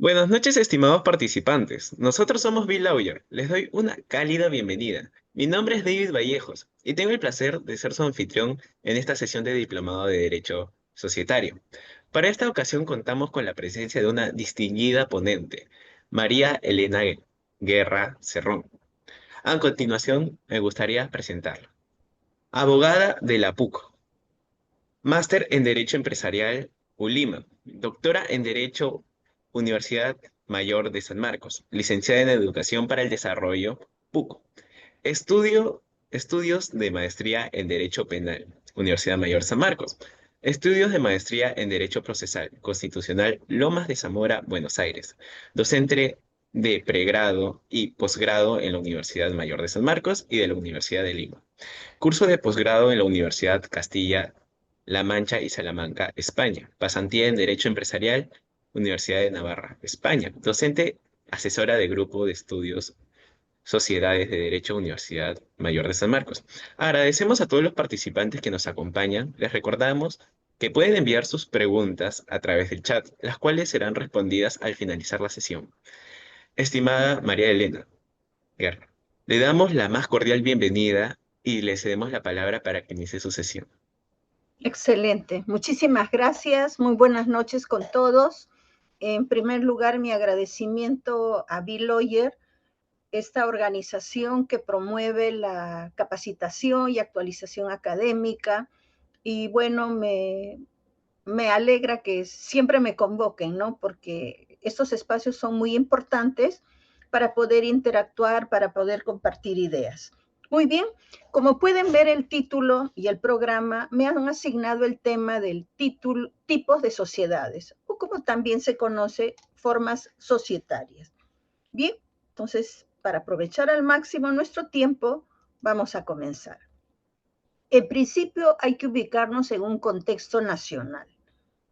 Buenas noches, estimados participantes. Nosotros somos Bill Lawyer. Les doy una cálida bienvenida. Mi nombre es David Vallejos y tengo el placer de ser su anfitrión en esta sesión de Diplomado de Derecho Societario. Para esta ocasión contamos con la presencia de una distinguida ponente, María Elena Guerra Cerrón. A continuación, me gustaría presentarla. Abogada de la PUC, máster en Derecho Empresarial, ULIMA, doctora en Derecho, Universidad Mayor de San Marcos, licenciada en Educación para el Desarrollo, PUCO. Estudios de maestría en Derecho Penal, Universidad Mayor San Marcos. Estudios de maestría en Derecho Procesal, Constitucional, Lomas de Zamora, Buenos Aires. Docente de pregrado y posgrado en la Universidad Mayor de San Marcos y de la Universidad de Lima. Curso de posgrado en la Universidad Castilla-La Mancha y Salamanca, España. Pasantía en Derecho Empresarial, Universidad de Navarra, España. Docente asesora de Grupo de Estudios Sociedades de Derecho, Universidad Mayor de San Marcos. Agradecemos a todos los participantes que nos acompañan. Les recordamos que pueden enviar sus preguntas a través del chat, las cuales serán respondidas al finalizar la sesión. Estimada María Elena Guerra, le damos la más cordial bienvenida y le cedemos la palabra para que inicie su sesión. Excelente. Muchísimas gracias. Muy buenas noches con todos. En primer lugar, mi agradecimiento a Bill Lawyer, esta organización que promueve la capacitación y actualización académica. Y bueno, me alegra que siempre me convoquen, ¿no? Porque estos espacios son muy importantes para poder interactuar, para poder compartir ideas. Muy bien, como pueden ver el título y el programa, me han asignado el tema del título tipos de sociedades, o como también se conoce, formas societarias. Bien, entonces, para aprovechar al máximo nuestro tiempo, vamos a comenzar. En principio, hay que ubicarnos en un contexto nacional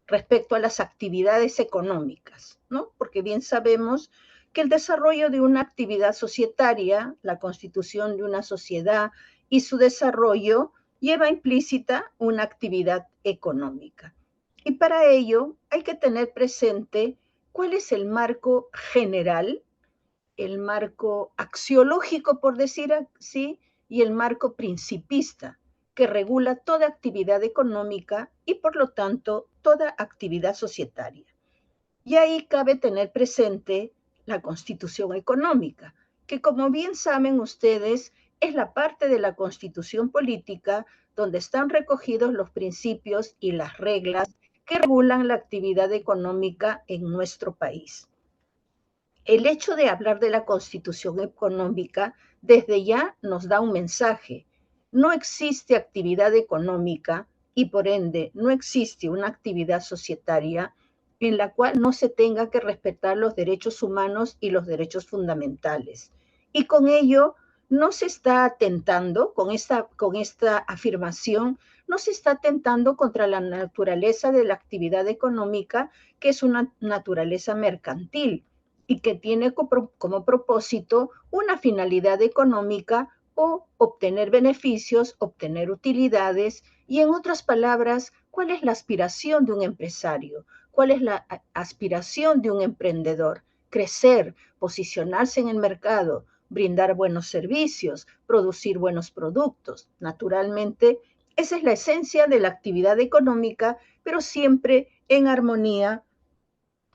respecto a las actividades económicas, ¿no? Porque bien sabemos que el desarrollo de una actividad societaria, la constitución de una sociedad y su desarrollo lleva implícita una actividad económica. Y para ello hay que tener presente cuál es el marco general, el marco axiológico, por decir así, y el marco principista, que regula toda actividad económica y, por lo tanto, toda actividad societaria. Y ahí cabe tener presente la Constitución económica, que como bien saben ustedes, es la parte de la Constitución política donde están recogidos los principios y las reglas que regulan la actividad económica en nuestro país. El hecho de hablar de la Constitución económica desde ya nos da un mensaje. No existe actividad económica y por ende no existe una actividad societaria en la cual no se tenga que respetar los derechos humanos y los derechos fundamentales. Y con ello no se está atentando, con esta afirmación, no se está atentando contra la naturaleza de la actividad económica, que es una naturaleza mercantil y que tiene como propósito una finalidad económica o obtener beneficios, obtener utilidades y, en otras palabras, ¿cuál es la aspiración de un empresario? ¿Cuál es la aspiración de un emprendedor? Crecer, posicionarse en el mercado, brindar buenos servicios, producir buenos productos. Naturalmente, esa es la esencia de la actividad económica, pero siempre en armonía,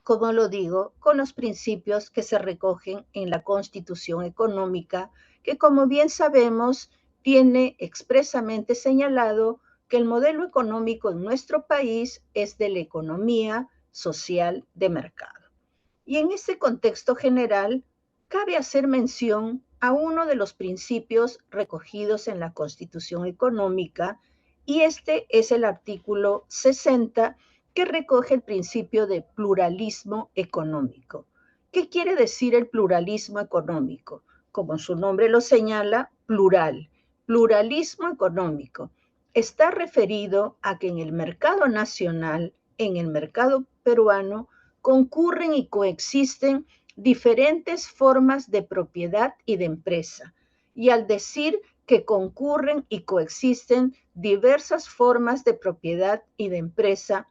como lo digo, con los principios que se recogen en la Constitución económica, que como bien sabemos, tiene expresamente señalado que el modelo económico en nuestro país es de la economía social de mercado. Y en este contexto general, cabe hacer mención a uno de los principios recogidos en la Constitución económica, y este es el artículo 60, que recoge el principio de pluralismo económico. ¿Qué quiere decir el pluralismo económico? Como su nombre lo señala, plural. Pluralismo económico está referido a que en el mercado nacional, en el mercado peruano, concurren y coexisten diferentes formas de propiedad y de empresa. Y al decir que concurren y coexisten diversas formas de propiedad y de empresa,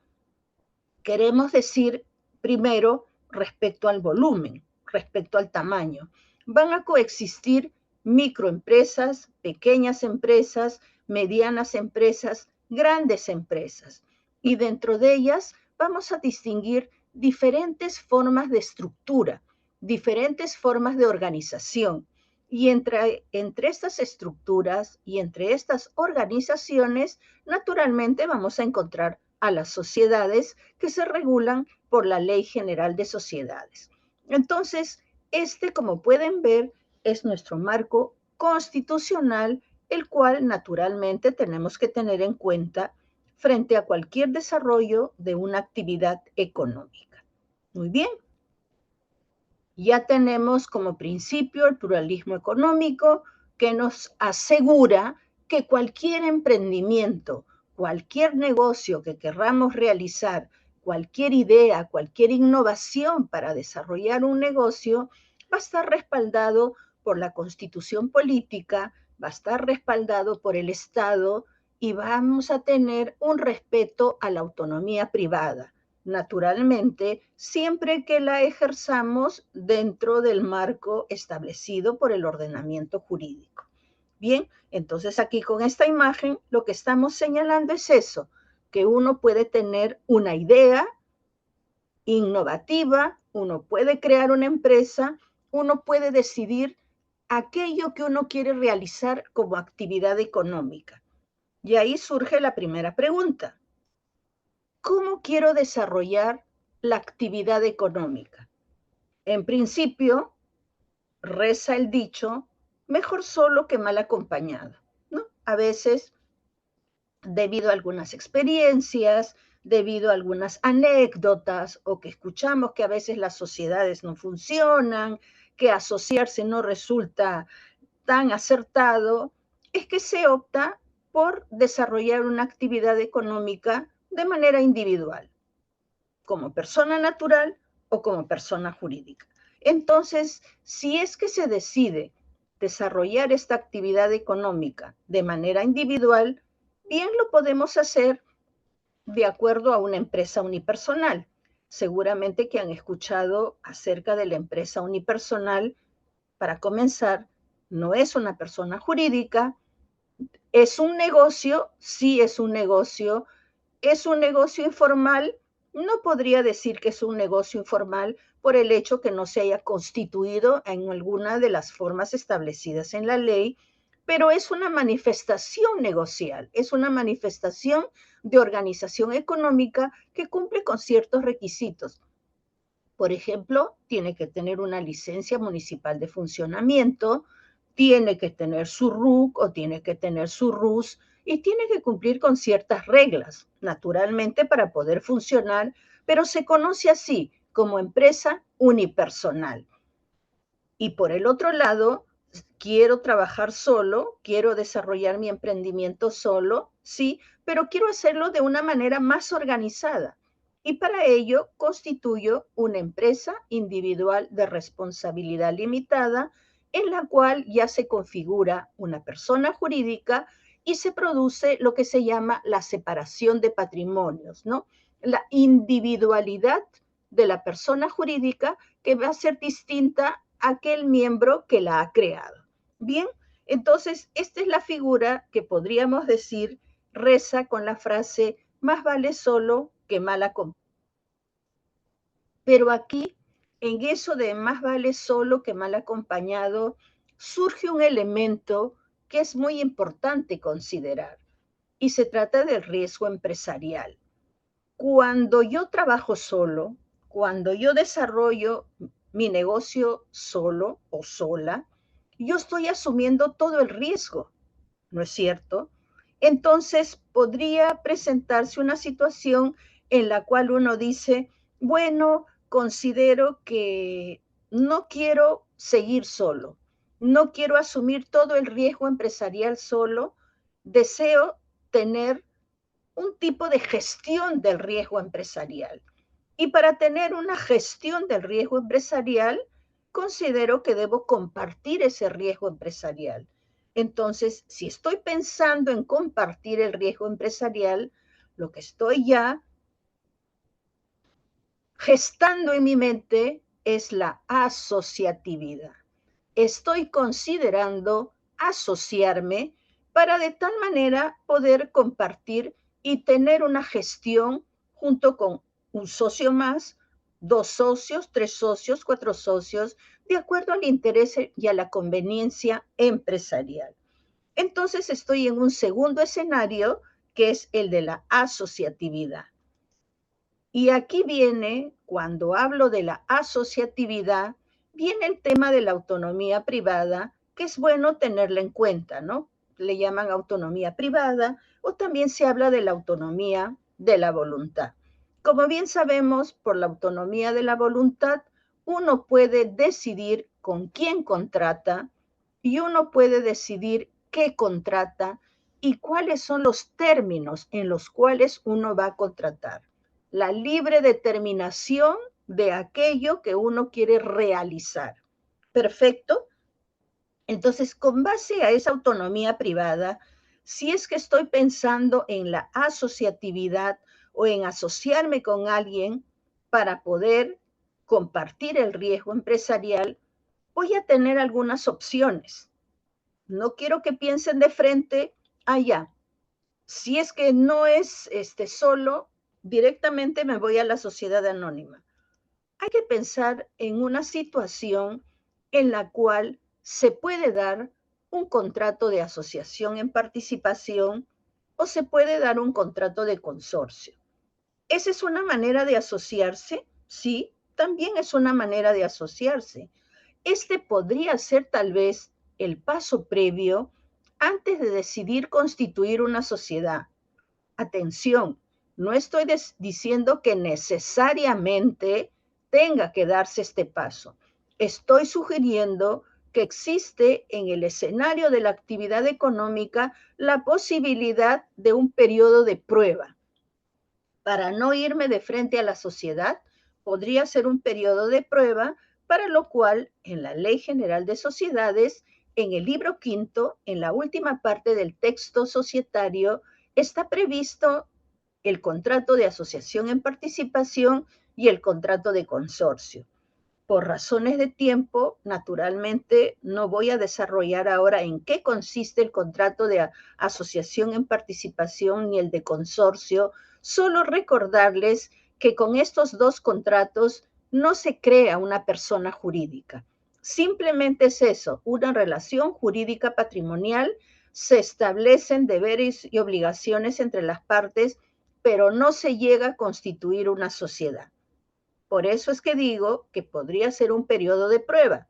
queremos decir, primero, respecto al volumen, respecto al tamaño. Van a coexistir microempresas, pequeñas empresas, medianas empresas, grandes empresas. Y dentro de ellas vamos a distinguir diferentes formas de estructura, diferentes formas de organización. Y entre estas estructuras y entre estas organizaciones, naturalmente vamos a encontrar a las sociedades que se regulan por la Ley General de Sociedades. Entonces, como pueden ver, es nuestro marco constitucional, el cual naturalmente tenemos que tener en cuenta frente a cualquier desarrollo de una actividad económica. Muy bien. Ya tenemos como principio el pluralismo económico, que nos asegura que cualquier emprendimiento, cualquier negocio que querramos realizar, cualquier idea, cualquier innovación para desarrollar un negocio, va a estar respaldado por la Constitución política, va a estar respaldado por el Estado y vamos a tener un respeto a la autonomía privada, naturalmente, siempre que la ejerzamos dentro del marco establecido por el ordenamiento jurídico. Bien, entonces aquí con esta imagen lo que estamos señalando es eso, que uno puede tener una idea innovativa, uno puede crear una empresa, uno puede decidir aquello que uno quiere realizar como actividad económica. Y ahí surge la primera pregunta. ¿Cómo quiero desarrollar la actividad económica? En principio, reza el dicho, mejor solo que mal acompañado, ¿no? A veces, debido a algunas experiencias, debido a algunas anécdotas, o que escuchamos que a veces las sociedades no funcionan, que asociarse no resulta tan acertado, es que se opta por desarrollar una actividad económica de manera individual, como persona natural o como persona jurídica. Entonces, si es que se decide desarrollar esta actividad económica de manera individual, bien lo podemos hacer de acuerdo a una empresa unipersonal. Seguramente que han escuchado acerca de la empresa unipersonal. Para comenzar, no es una persona jurídica, es un negocio, sí es un negocio. ¿Es un negocio informal? No podría decir que es un negocio informal por el hecho que no se haya constituido en alguna de las formas establecidas en la ley, pero es una manifestación negocial, es una manifestación de organización económica que cumple con ciertos requisitos. Por ejemplo, tiene que tener una licencia municipal de funcionamiento, tiene que tener su RUC o tiene que tener su RUS y tiene que cumplir con ciertas reglas, naturalmente, para poder funcionar, pero se conoce así como empresa unipersonal. Y por el otro lado, quiero trabajar solo, quiero desarrollar mi emprendimiento solo, sí, pero quiero hacerlo de una manera más organizada. Y para ello constituyo una empresa individual de responsabilidad limitada en la cual ya se configura una persona jurídica y se produce lo que se llama la separación de patrimonios, ¿no? La individualidad de la persona jurídica que va a ser distinta a aquel miembro que la ha creado. Bien, entonces esta es la figura que podríamos decir reza con la frase más vale solo que mal acompañado. Pero aquí, en eso de más vale solo que mal acompañado, surge un elemento que es muy importante considerar y se trata del riesgo empresarial. Cuando yo trabajo solo, cuando yo desarrollo mi negocio solo o sola, yo estoy asumiendo todo el riesgo, ¿no es cierto? Entonces podría presentarse una situación en la cual uno dice, bueno, considero que no quiero seguir solo, no quiero asumir todo el riesgo empresarial solo, deseo tener un tipo de gestión del riesgo empresarial. Y para tener una gestión del riesgo empresarial, considero que debo compartir ese riesgo empresarial. Entonces, si estoy pensando en compartir el riesgo empresarial, lo que estoy ya gestando en mi mente es la asociatividad. Estoy considerando asociarme para de tal manera poder compartir y tener una gestión junto con un socio más, dos socios, tres socios, cuatro socios, de acuerdo al interés y a la conveniencia empresarial. Entonces estoy en un segundo escenario que es el de la asociatividad. Y aquí viene, cuando hablo de la asociatividad, viene el tema de la autonomía privada, que es bueno tenerla en cuenta, ¿no? Le llaman autonomía privada o también se habla de la autonomía de la voluntad. Como bien sabemos, por la autonomía de la voluntad, uno puede decidir con quién contrata y uno puede decidir qué contrata y cuáles son los términos en los cuales uno va a contratar. La libre determinación de aquello que uno quiere realizar. Perfecto. Entonces, con base a esa autonomía privada, si es que estoy pensando en la asociatividad o en asociarme con alguien para poder compartir el riesgo empresarial, voy a tener algunas opciones. No quiero que piensen de frente, allá. Si es que no es solo, directamente me voy a la sociedad anónima. Hay que pensar en una situación en la cual se puede dar un contrato de asociación en participación o se puede dar un contrato de consorcio. ¿Esa es una manera de asociarse? Sí, también es una manera de asociarse. Este podría ser tal vez el paso previo antes de decidir constituir una sociedad. Atención, no estoy diciendo que necesariamente tenga que darse este paso. Estoy sugiriendo que existe en el escenario de la actividad económica la posibilidad de un periodo de prueba. Para no irme de frente a la sociedad, podría ser un periodo de prueba, para lo cual en la Ley General de Sociedades, en el libro quinto, en la última parte del texto societario, está previsto el contrato de asociación en participación y el contrato de consorcio. Por razones de tiempo, naturalmente, no voy a desarrollar ahora en qué consiste el contrato de asociación en participación ni el de consorcio, solo recordarles que con estos dos contratos no se crea una persona jurídica. Simplemente es eso, una relación jurídica patrimonial, se establecen deberes y obligaciones entre las partes, pero no se llega a constituir una sociedad. Por eso es que digo que podría ser un periodo de prueba.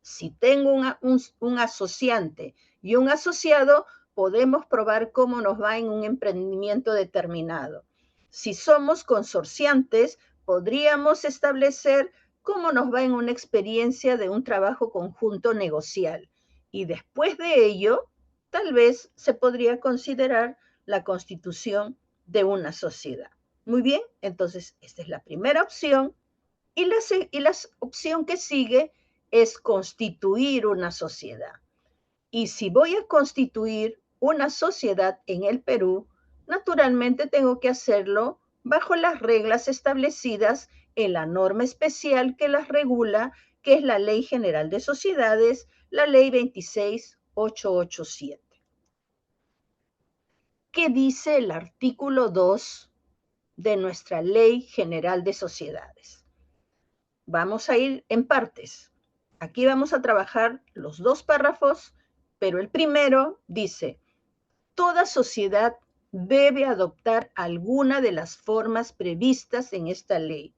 Si tengo un asociante y un asociado, podemos probar cómo nos va en un emprendimiento determinado. Si somos consorciantes, podríamos establecer cómo nos va en una experiencia de un trabajo conjunto negocial. Y después de ello, tal vez se podría considerar la constitución de una sociedad. Muy bien, entonces esta es la primera opción. Y la opción que sigue es constituir una sociedad. Y si voy a constituir una sociedad en el Perú, naturalmente tengo que hacerlo bajo las reglas establecidas en la norma especial que las regula, que es la Ley General de Sociedades, la Ley 26887. ¿Qué dice el artículo 2 de nuestra Ley General de Sociedades? Vamos a ir en partes. Aquí vamos a trabajar los dos párrafos, pero el primero dice: toda sociedad debe adoptar alguna de las formas previstas en esta ley.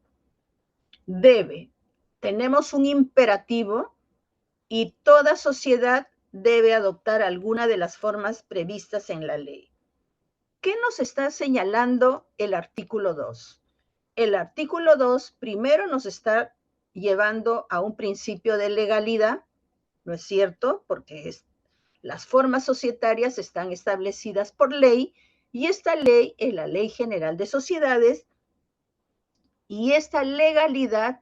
Debe. Tenemos un imperativo y toda sociedad debe adoptar alguna de las formas previstas en la ley. ¿Qué nos está señalando el artículo 2? El artículo 2 primero nos está llevando a un principio de legalidad, ¿no es cierto? Porque las formas societarias están establecidas por ley y esta ley es la Ley General de Sociedades y esta legalidad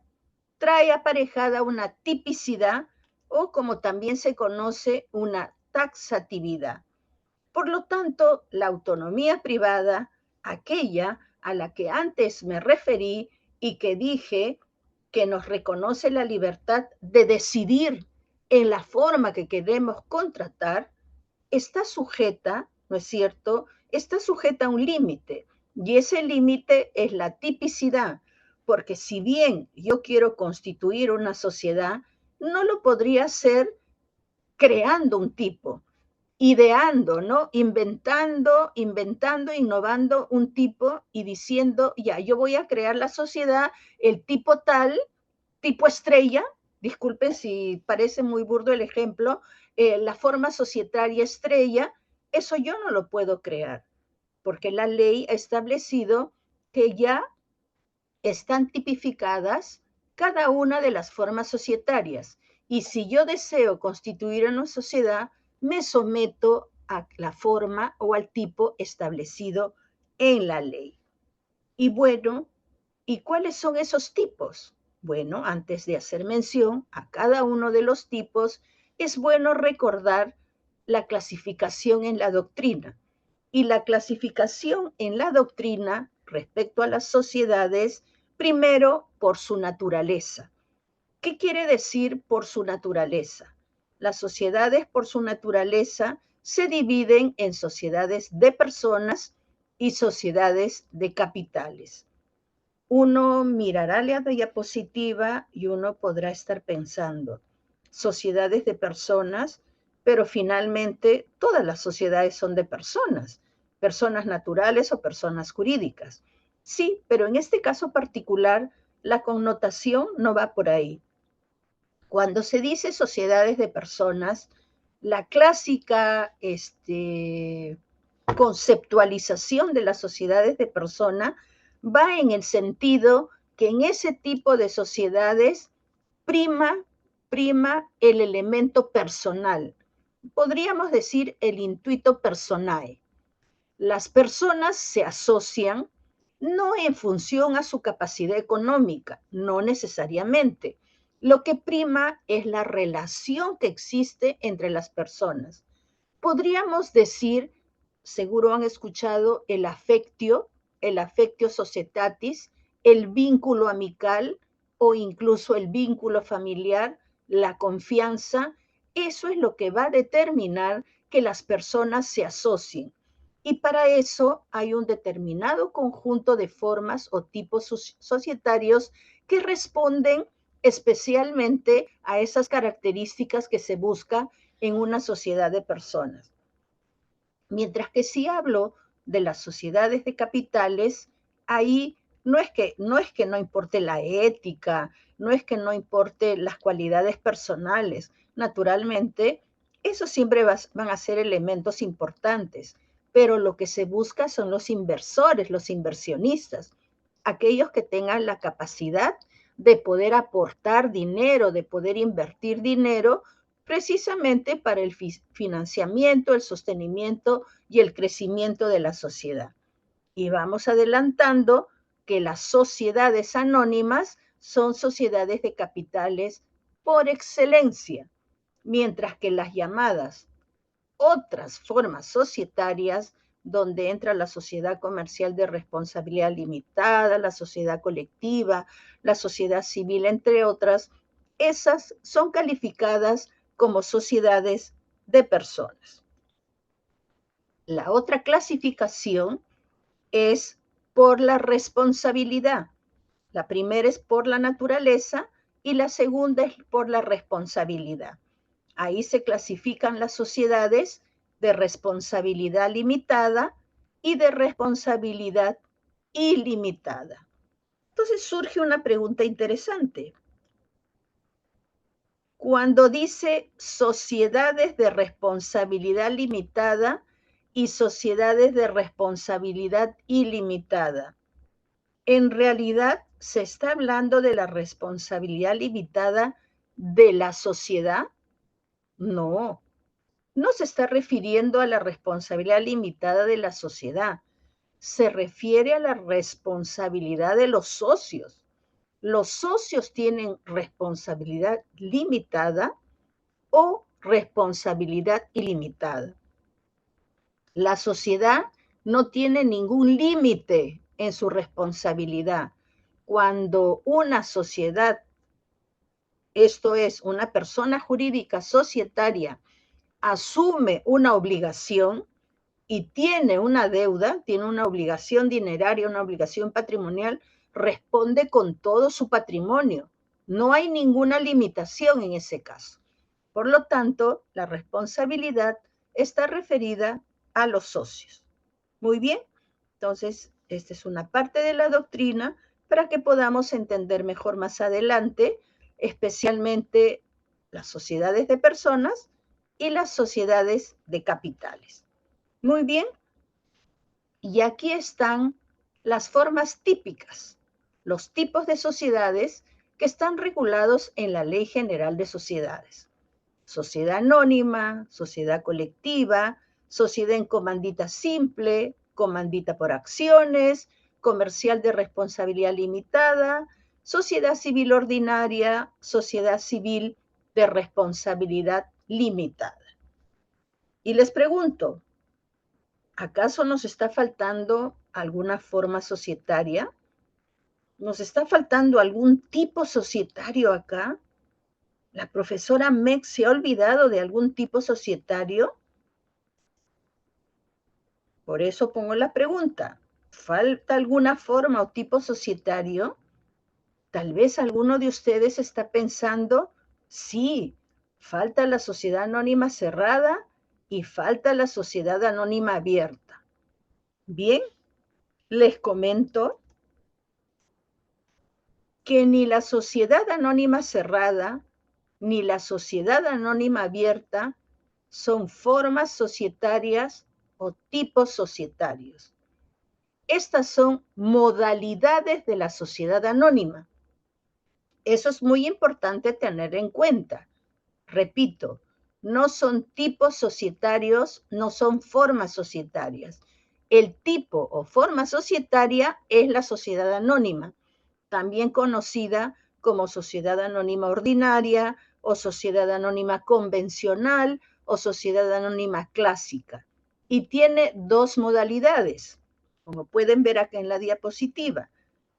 trae aparejada una tipicidad o, como también se conoce, una taxatividad. Por lo tanto, la autonomía privada, aquella a la que antes me referí, y que dije que nos reconoce la libertad de decidir en la forma que queremos contratar, está sujeta, ¿no es cierto? Está sujeta a un límite, y ese límite es la tipicidad, porque si bien yo quiero constituir una sociedad, no lo podría hacer creando un tipo, ideando, ¿no? Inventando, innovando un tipo y diciendo, ya, yo voy a crear la sociedad, el tipo tal, tipo estrella, disculpen si parece muy burdo el ejemplo, la forma societaria estrella, eso yo no lo puedo crear, porque la ley ha establecido que ya están tipificadas cada una de las formas societarias. Y si yo deseo constituir una sociedad, me someto a la forma o al tipo establecido en la ley. Y bueno, ¿y cuáles son esos tipos? Bueno, antes de hacer mención a cada uno de los tipos, es bueno recordar la clasificación en la doctrina. Y la clasificación en la doctrina respecto a las sociedades, primero por su naturaleza. ¿Qué quiere decir por su naturaleza? Las sociedades por su naturaleza se dividen en sociedades de personas y sociedades de capitales. Uno mirará la diapositiva y uno podrá estar pensando, sociedades de personas, pero finalmente todas las sociedades son de personas, personas naturales o personas jurídicas. Sí, pero en este caso particular, la connotación no va por ahí. Cuando se dice sociedades de personas, la clásica conceptualización de las sociedades de personas va en el sentido que en ese tipo de sociedades prima el elemento personal. Podríamos decir el intuito personae. Las personas se asocian no en función a su capacidad económica, no necesariamente. Lo que prima es la relación que existe entre las personas. Podríamos decir, seguro han escuchado el affectio societatis, el vínculo amical o incluso el vínculo familiar, la confianza. Eso es lo que va a determinar que las personas se asocien. Y para eso hay un determinado conjunto de formas o tipos societarios que responden especialmente a esas características que se busca en una sociedad de personas. Mientras que si hablo de las sociedades de capitales, ahí no es que no importe la ética, no es que no importe las cualidades personales. Naturalmente, eso siempre van a ser elementos importantes, pero lo que se busca son los inversores, los inversionistas, aquellos que tengan la capacidad de poder aportar dinero, de poder invertir dinero precisamente para el financiamiento, el sostenimiento y el crecimiento de la sociedad. Y vamos adelantando que las sociedades anónimas son sociedades de capitales por excelencia, mientras que las llamadas otras formas societarias, donde entra la sociedad comercial de responsabilidad limitada, la sociedad colectiva, la sociedad civil, entre otras, esas son calificadas como sociedades de personas. La otra clasificación es por la responsabilidad. La primera es por la naturaleza y la segunda es por la responsabilidad. Ahí se clasifican las sociedades de responsabilidad limitada y de responsabilidad ilimitada. Entonces surge una pregunta interesante. Cuando dice sociedades de responsabilidad limitada y sociedades de responsabilidad ilimitada, en realidad se está hablando de la responsabilidad limitada de la sociedad. No, no se está refiriendo a la responsabilidad limitada de la sociedad, se refiere a la responsabilidad de los socios. Los socios tienen responsabilidad limitada o responsabilidad ilimitada. La sociedad no tiene ningún límite en su responsabilidad. cuando una sociedad, esto es, una persona jurídica societaria, asume una obligación y tiene una deuda, tiene una obligación dineraria, una obligación patrimonial, responde con todo su patrimonio. No hay ninguna limitación en ese caso. Por lo tanto, la responsabilidad está referida a los socios. Muy bien, entonces, esta es una parte de la doctrina para que podamos entender mejor más adelante, especialmente las sociedades de personas y las sociedades de capitales. Muy bien, y aquí están las formas típicas, los tipos de sociedades que están regulados en la Ley General de Sociedades. Sociedad anónima, sociedad colectiva, sociedad en comandita simple, comandita por acciones, comercial de responsabilidad limitada, sociedad civil ordinaria, sociedad civil de responsabilidad limitada. Y les pregunto, ¿acaso nos está faltando alguna forma societaria? ¿Nos está faltando algún tipo societario acá? ¿La profesora Mex se ha olvidado de algún tipo societario? Por eso pongo la pregunta. ¿Falta alguna forma o tipo societario? Tal vez alguno de ustedes está pensando, sí, falta la sociedad anónima cerrada y falta la sociedad anónima abierta. Bien, les comento que ni la sociedad anónima cerrada ni la sociedad anónima abierta son formas societarias o tipos societarios. Estas son modalidades de la sociedad anónima. Eso es muy importante tener en cuenta. Repito, no son tipos societarios, no son formas societarias. El tipo o forma societaria es la sociedad anónima, también conocida como sociedad anónima ordinaria o sociedad anónima convencional o sociedad anónima clásica. Y tiene dos modalidades, como pueden ver acá en la diapositiva,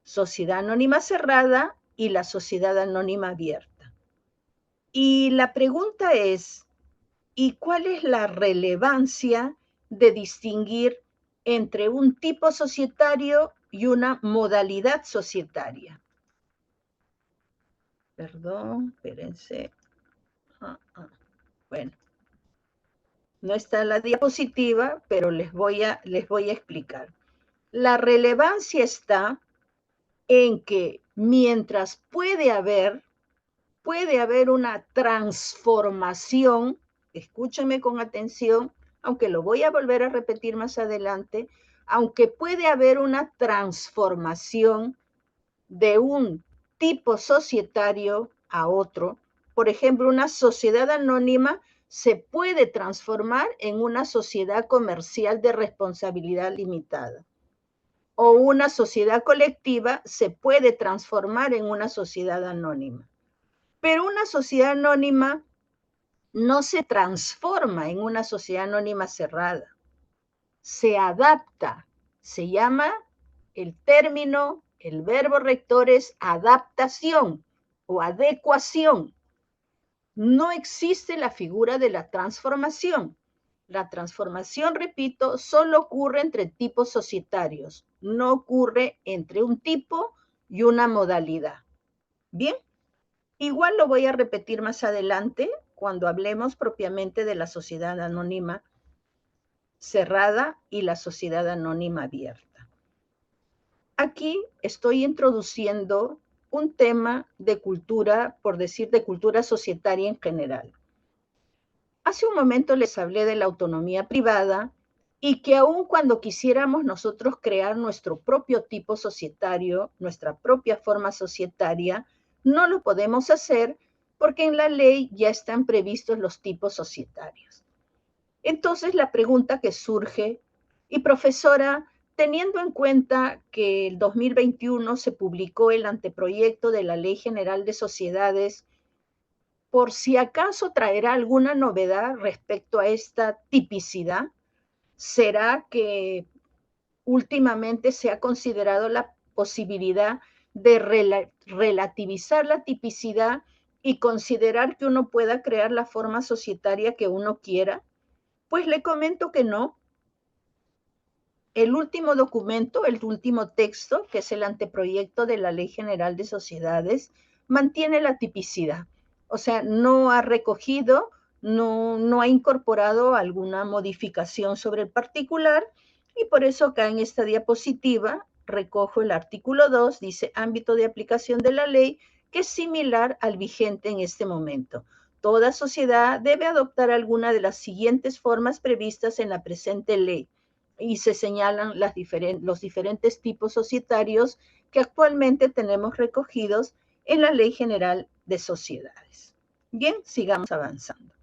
sociedad anónima cerrada y la sociedad anónima abierta. Y la pregunta es, ¿y cuál es la relevancia de distinguir entre un tipo societario y una modalidad societaria? Perdón, espérense. Bueno, no está en la diapositiva, pero les voy a explicar. La relevancia está en que mientras puede haber una transformación, escúchame con atención, aunque lo voy a volver a repetir más adelante, aunque puede haber una transformación de un tipo societario a otro, por ejemplo, una sociedad anónima se puede transformar en una sociedad comercial de responsabilidad limitada. O una sociedad colectiva se puede transformar en una sociedad anónima. Pero una sociedad anónima no se transforma en una sociedad anónima cerrada. Se adapta. Se llama el término, el verbo rector es adaptación o adecuación. No existe la figura de la transformación. La transformación, repito, solo ocurre entre tipos societarios, no ocurre entre un tipo y una modalidad. Bien, igual lo voy a repetir más adelante cuando hablemos propiamente de la sociedad anónima cerrada y la sociedad anónima abierta. Aquí estoy introduciendo un tema de cultura, por decir, de cultura societaria en general. Hace un momento les hablé de la autonomía privada y que aun cuando quisiéramos nosotros crear nuestro propio tipo societario, nuestra propia forma societaria, no lo podemos hacer porque en la ley ya están previstos los tipos societarios. Entonces la pregunta que surge, y profesora, teniendo en cuenta que el 2021 se publicó el anteproyecto de la Ley General de Sociedades, por si acaso traerá alguna novedad respecto a esta tipicidad, ¿será que últimamente se ha considerado la posibilidad de relativizar la tipicidad y considerar que uno pueda crear la forma societaria que uno quiera? Pues le comento que no. El último documento, el último texto, que es el anteproyecto de la Ley General de Sociedades, mantiene la tipicidad. O sea, no ha recogido, no ha incorporado alguna modificación sobre el particular, y por eso acá en esta diapositiva recojo el artículo 2, dice ámbito de aplicación de la ley, que es similar al vigente en este momento. Toda sociedad debe adoptar alguna de las siguientes formas previstas en la presente ley, y se señalan los diferentes tipos societarios que actualmente tenemos recogidos en la Ley General de Sociedades. Bien, sigamos avanzando.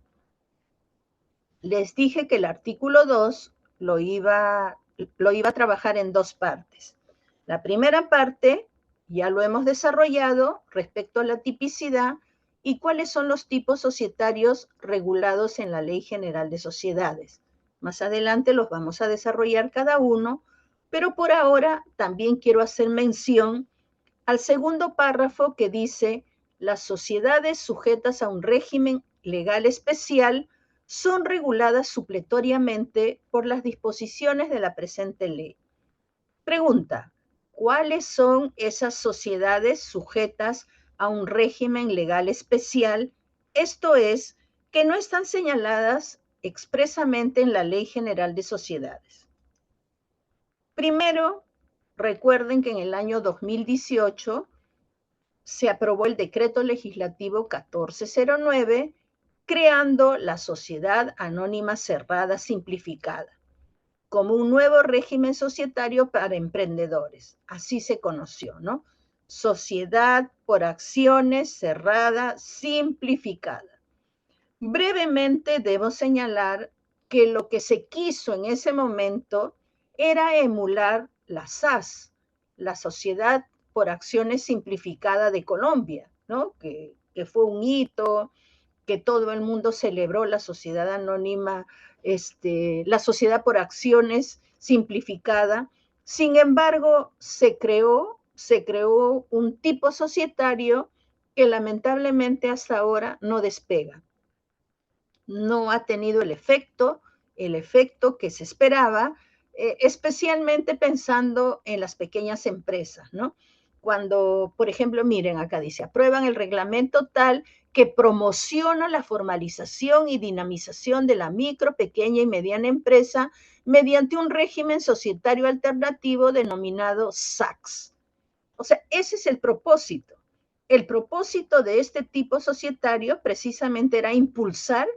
Les dije que el artículo 2 lo iba a trabajar en dos partes. La primera parte ya lo hemos desarrollado respecto a la tipicidad y cuáles son los tipos societarios regulados en la Ley General de Sociedades. Más adelante los vamos a desarrollar cada uno, pero por ahora también quiero hacer mención al segundo párrafo que dice: las sociedades sujetas a un régimen legal especial son reguladas supletoriamente por las disposiciones de la presente ley. Pregunta: ¿cuáles son esas sociedades sujetas a un régimen legal especial? Esto es, que no están señaladas expresamente en la Ley General de Sociedades. Primero, recuerden que en el año 2018 se aprobó el decreto legislativo 1409, creando la Sociedad Anónima Cerrada Simplificada como un nuevo régimen societario para emprendedores. Así se conoció, ¿no? Sociedad por acciones cerrada simplificada. Brevemente debo señalar que lo que se quiso en ese momento era emular la SAS, la Sociedad por Acciones Simplificada de Colombia, ¿no? Que fue un hito, que todo el mundo celebró la sociedad anónima, la sociedad por acciones simplificada. Sin embargo, se creó un tipo societario que lamentablemente hasta ahora no despega. No ha tenido el efecto que se esperaba, especialmente pensando en las pequeñas empresas, ¿no? Cuando, por ejemplo, miren, acá dice: aprueban el reglamento tal que promociona la formalización y dinamización de la micro, pequeña y mediana empresa mediante un régimen societario alternativo denominado SACS. O sea, ese es el propósito. El propósito de este tipo societario precisamente era impulsar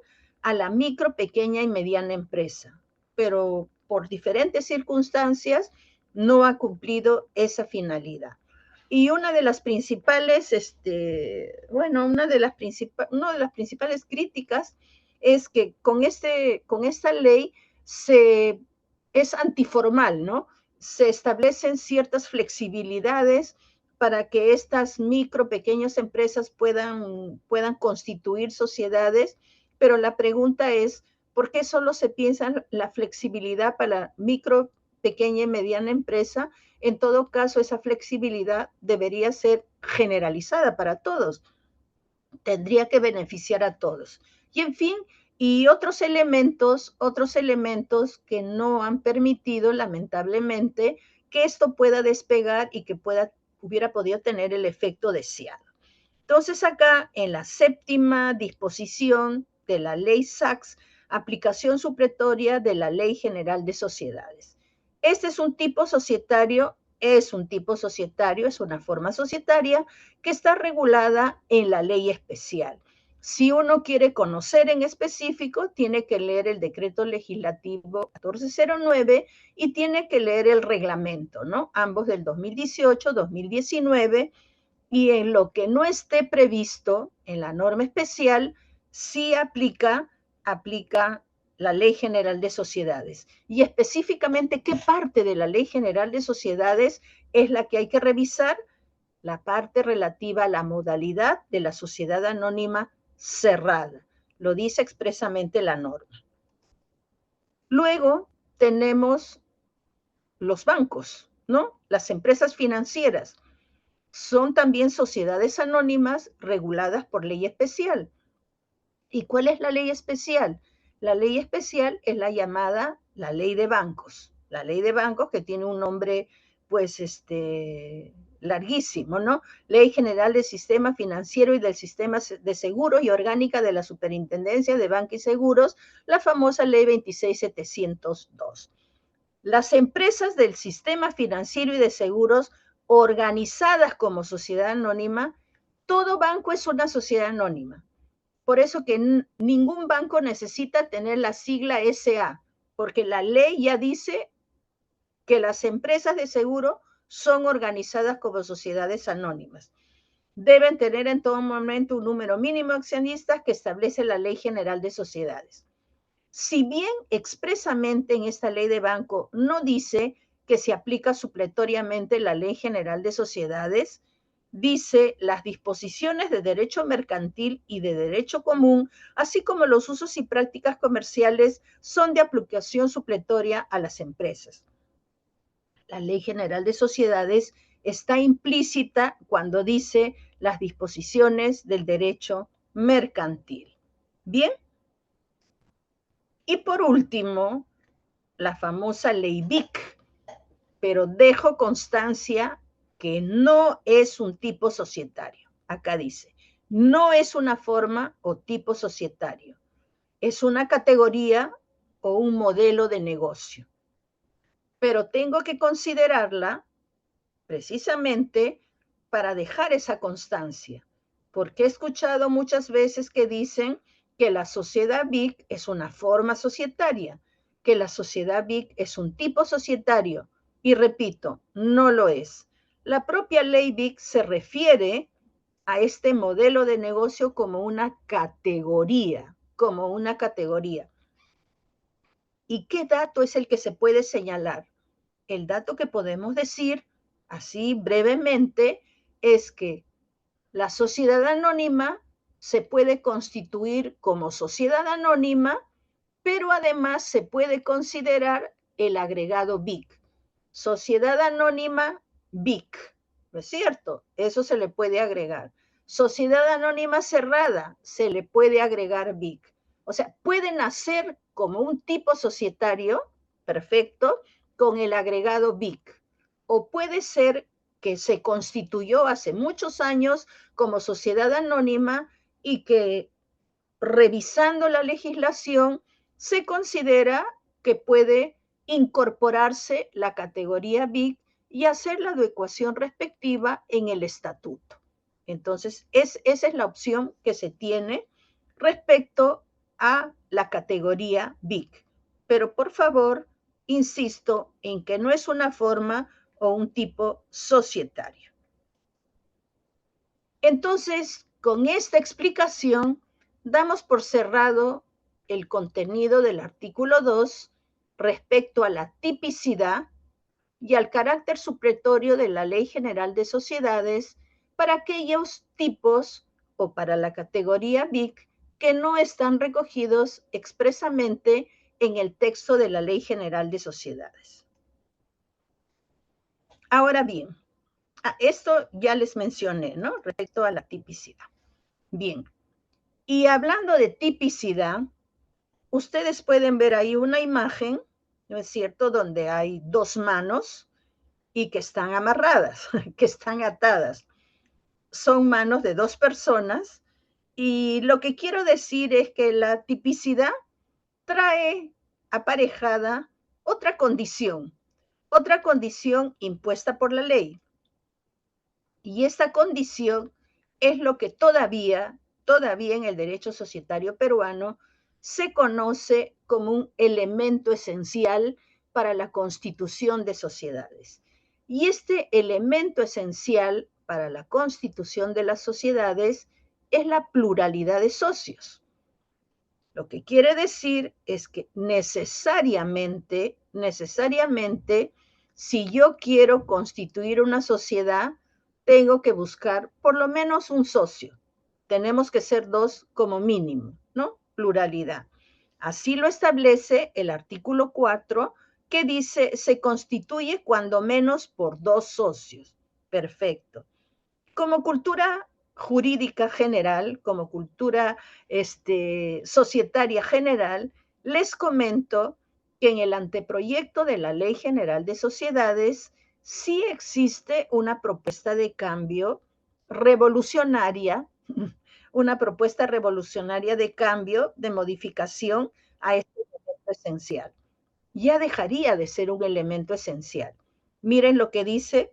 a la micro, pequeña y mediana empresa, pero por diferentes circunstancias no ha cumplido esa finalidad. Y una de las principales, una de las principales críticas es que con esta ley es antiformal, ¿no? Se establecen ciertas flexibilidades para que estas micro, pequeñas empresas puedan constituir sociedades, pero la pregunta es: ¿por qué solo se piensa en la flexibilidad para la micro, pequeña y mediana empresa? En todo caso, esa flexibilidad debería ser generalizada para todos, tendría que beneficiar a todos. Y en fin, y otros elementos que no han permitido, lamentablemente, que esto pueda despegar y que hubiera podido tener el efecto deseado. Entonces acá, en la séptima disposición de la ley SACS, aplicación supletoria de la Ley General de Sociedades. Este es un tipo societario, es una forma societaria que está regulada en la ley especial. Si uno quiere conocer en específico, tiene que leer el decreto legislativo 1409 y tiene que leer el reglamento, ¿no? Ambos del 2018, 2019, y en lo que no esté previsto en la norma especial, sí aplica la Ley General de Sociedades. Y específicamente, ¿qué parte de la Ley General de Sociedades es la que hay que revisar? La parte relativa a la modalidad de la sociedad anónima cerrada. Lo dice expresamente la norma. Luego tenemos los bancos, ¿no? Las empresas financieras. son también sociedades anónimas reguladas por ley especial. ¿Y cuál es la ley especial? La ley especial es la llamada la ley de bancos. La ley de bancos que tiene un nombre, pues, larguísimo, ¿no? Ley General del Sistema Financiero y del Sistema de Seguros y Orgánica de la Superintendencia de Banca y Seguros, la famosa Ley 26702. Las empresas del sistema financiero y de seguros organizadas como sociedad anónima, todo banco es una sociedad anónima. Por eso que ningún banco necesita tener la sigla SA, porque la ley ya dice que las empresas de seguro son organizadas como sociedades anónimas. Deben tener en todo momento un número mínimo de accionistas que establece la Ley General de Sociedades. Si bien expresamente en esta ley de banco no dice que se aplica supletoriamente la Ley General de Sociedades, dice las disposiciones de derecho mercantil y de derecho común, así como los usos y prácticas comerciales son de aplicación supletoria a las empresas. La Ley General de Sociedades está implícita cuando dice las disposiciones del derecho mercantil. Bien. Y por último, la famosa ley BIC, pero dejo constancia que no es un tipo societario. Acá dice, no es una forma o tipo societario, es una categoría o un modelo de negocio. Pero tengo que considerarla precisamente para dejar esa constancia, porque he escuchado muchas veces que dicen que la sociedad BIC es una forma societaria, que la sociedad BIC es un tipo societario, y repito, no lo es. La propia ley BIC se refiere a este modelo de negocio como una categoría, como una categoría. ¿Y qué dato es el que se puede señalar? El dato que podemos decir, así brevemente, es que la sociedad anónima se puede constituir como sociedad anónima, pero además se puede considerar el agregado BIC. Sociedad anónima BIC, ¿no es cierto? Eso se le puede agregar. Sociedad anónima cerrada, se le puede agregar BIC. O sea, puede nacer como un tipo societario, perfecto, con el agregado BIC. O puede ser que se constituyó hace muchos años como sociedad anónima y que revisando la legislación se considera que puede incorporarse la categoría BIC y hacer la adecuación respectiva en el estatuto. Entonces, esa es la opción que se tiene respecto a la categoría BIC. Pero por favor, insisto en que no es una forma o un tipo societario. Entonces, con esta explicación, damos por cerrado el contenido del artículo 2 respecto a la tipicidad y al carácter supletorio de la Ley General de Sociedades para aquellos tipos o para la categoría BIC que no están recogidos expresamente en el texto de la Ley General de Sociedades. Ahora bien, esto ya les mencioné, ¿no? Respecto a la tipicidad. Bien, y hablando de tipicidad, ustedes pueden ver ahí una imagen, ¿no es cierto?, donde hay dos manos y que están amarradas, que están atadas. Son manos de dos personas y lo que quiero decir es que la tipicidad trae aparejada otra condición impuesta por la ley. Y esta condición es lo que todavía en el derecho societario peruano se conoce como un elemento esencial para la constitución de sociedades. Y este elemento esencial para la constitución de las sociedades es la pluralidad de socios. Lo que quiere decir es que necesariamente, si yo quiero constituir una sociedad, tengo que buscar por lo menos un socio. Tenemos que ser dos como mínimo, ¿no? Pluralidad. Así lo establece el artículo 4, que dice, se constituye cuando menos por dos socios. Perfecto. Como cultura jurídica general, como cultura societaria general, les comento que en el anteproyecto de la Ley General de Sociedades sí existe una propuesta de cambio revolucionaria, una propuesta revolucionaria de cambio, de modificación a este elemento esencial. Ya dejaría de ser un elemento esencial. Miren lo que dice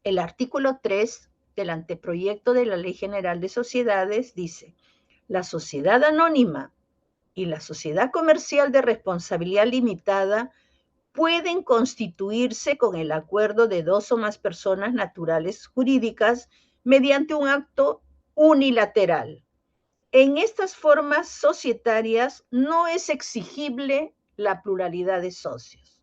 el artículo 3 del anteproyecto de la Ley General de Sociedades, dice: la sociedad anónima y la sociedad comercial de responsabilidad limitada pueden constituirse con el acuerdo de dos o más personas naturales jurídicas mediante un acto unilateral. En estas formas societarias no es exigible la pluralidad de socios.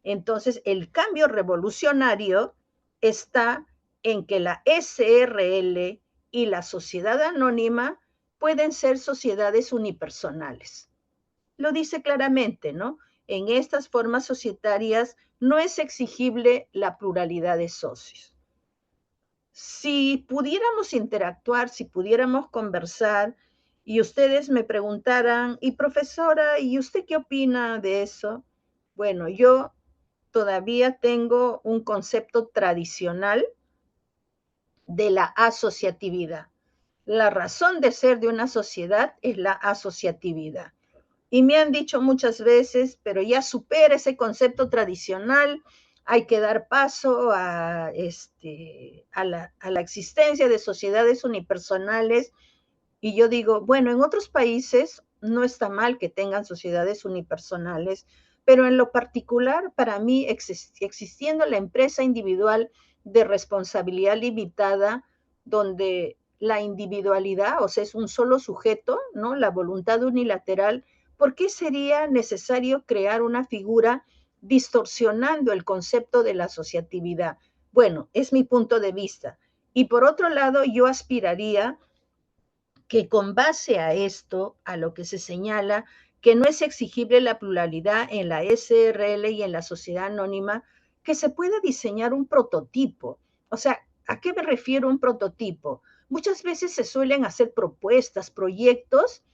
Entonces, el cambio revolucionario está en que la SRL y la sociedad anónima pueden ser sociedades unipersonales. Lo dice claramente, ¿no? En estas formas societarias no es exigible la pluralidad de socios. Si pudiéramos interactuar, si pudiéramos conversar y ustedes me preguntaran, y profesora, ¿y usted qué opina de eso? Bueno, yo todavía tengo un concepto tradicional de la asociatividad. La razón de ser de una sociedad es la asociatividad. Y me han dicho muchas veces, pero ya supera ese concepto tradicional, hay que dar paso a la existencia de sociedades unipersonales. Y yo digo, bueno, en otros países no está mal que tengan sociedades unipersonales, pero en lo particular, para mí, existiendo la empresa individual de responsabilidad limitada, donde la individualidad, o sea, es un solo sujeto, ¿no? La voluntad unilateral, ¿por qué sería necesario crear una figura distorsionando el concepto de la asociatividad? Bueno, es mi punto de vista. Y por otro lado, yo aspiraría que con base a esto, a lo que se señala, que no es exigible la pluralidad en la SRL y en la sociedad anónima, que se pueda diseñar un prototipo. O sea, ¿a qué me refiero un prototipo? Muchas veces se suelen hacer propuestas, proyectos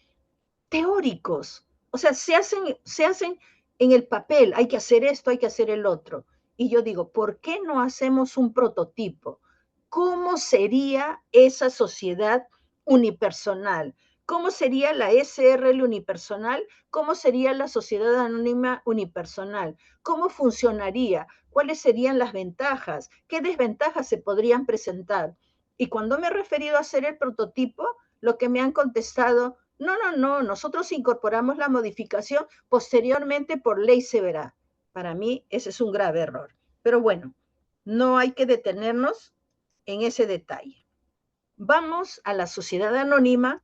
teóricos. O sea, se hacen en el papel, hay que hacer esto, hay que hacer el otro. Y yo digo, ¿por qué no hacemos un prototipo? ¿Cómo sería esa sociedad unipersonal? ¿Cómo sería la SRL unipersonal? ¿Cómo sería la sociedad anónima unipersonal? ¿Cómo funcionaría? ¿Cuáles serían las ventajas? ¿Qué desventajas se podrían presentar? Y cuando me he referido a hacer el prototipo, lo que me han contestado, no, no, no, nosotros incorporamos la modificación, posteriormente por ley se verá. Para mí ese es un grave error. Pero bueno, no hay que detenernos en ese detalle. Vamos a la sociedad anónima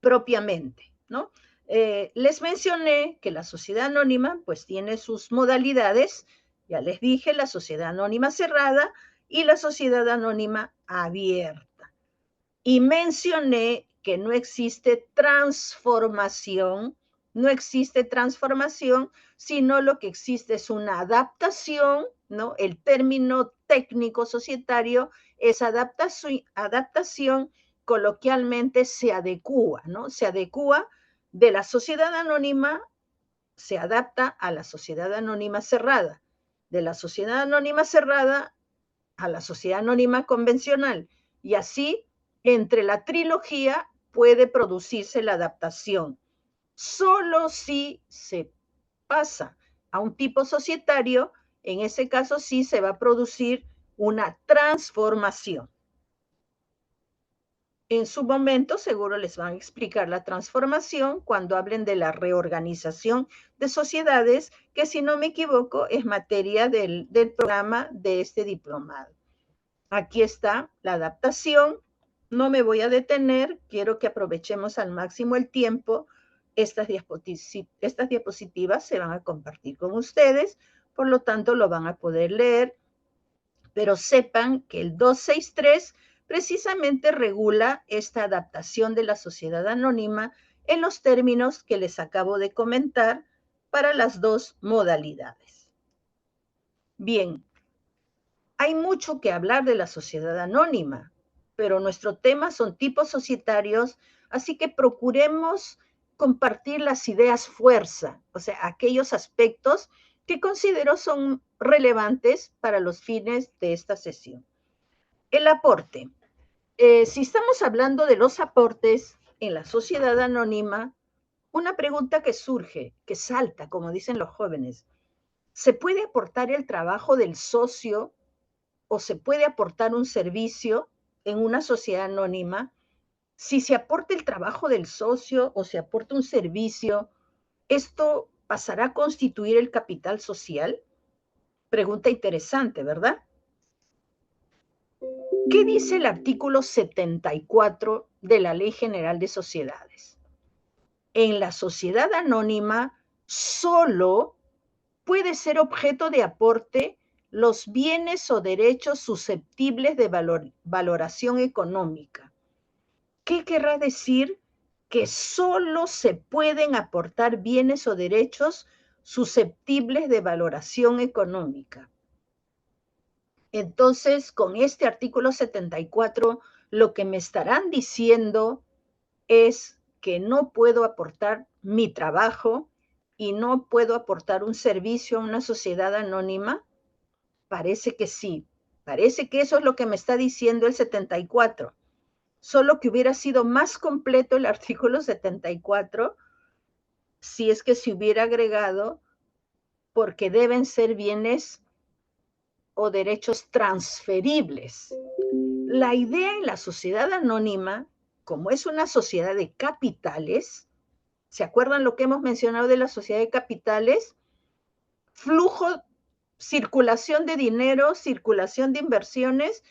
propiamente, ¿no? Les mencioné que la sociedad anónima pues tiene sus modalidades, ya les dije, la sociedad anónima cerrada y la sociedad anónima abierta. Y mencioné que no existe transformación, sino lo que existe es una adaptación, ¿no? El término técnico societario es adaptación, coloquialmente se adecúa, ¿no? Se adecúa de la sociedad anónima, se adapta a la sociedad anónima cerrada, de la sociedad anónima cerrada a la sociedad anónima convencional, y así entre la trilogía puede producirse la adaptación. Solo si se pasa a un tipo societario, en ese caso sí se va a producir una transformación. En su momento seguro les van a explicar la transformación cuando hablen de la reorganización de sociedades, que si no me equivoco es materia del programa de este diplomado. Aquí está la adaptación. No me voy a detener, quiero que aprovechemos al máximo el tiempo. Estas diapositivas se van a compartir con ustedes, por lo tanto lo van a poder leer, pero sepan que el 263 precisamente regula esta adaptación de la sociedad anónima en los términos que les acabo de comentar para las dos modalidades. Bien, Hay mucho que hablar de la sociedad anónima, pero nuestro tema son tipos societarios, así que procuremos compartir las ideas fuerza, o sea, aquellos aspectos que considero son relevantes para los fines de esta sesión. El aporte. Si estamos hablando de los aportes en la sociedad anónima, una pregunta que surge, que salta, como dicen los jóvenes, ¿se puede aportar el trabajo del socio o se puede aportar un servicio en una sociedad anónima? Si se aporta el trabajo del socio o se aporta un servicio, ¿esto pasará a constituir el capital social? Pregunta interesante, ¿verdad? ¿Qué dice el artículo 74 de la Ley General de Sociedades? En la sociedad anónima solo puede ser objeto de aporte los bienes o derechos susceptibles de valoración económica. ¿Qué querrá decir? Que solo se pueden aportar bienes o derechos susceptibles de valoración económica. Entonces, con este artículo 74, lo que me estarán diciendo es que no puedo aportar mi trabajo y no puedo aportar un servicio a una sociedad anónima. Parece que sí, parece que eso es lo que me está diciendo el 74. Solo que hubiera sido más completo el artículo 74 si es que se hubiera agregado porque deben ser bienes o derechos transferibles. La idea en la sociedad anónima, como es una sociedad de capitales, ¿se acuerdan lo que hemos mencionado de la sociedad de capitales? Flujo, circulación de dinero, circulación de inversiones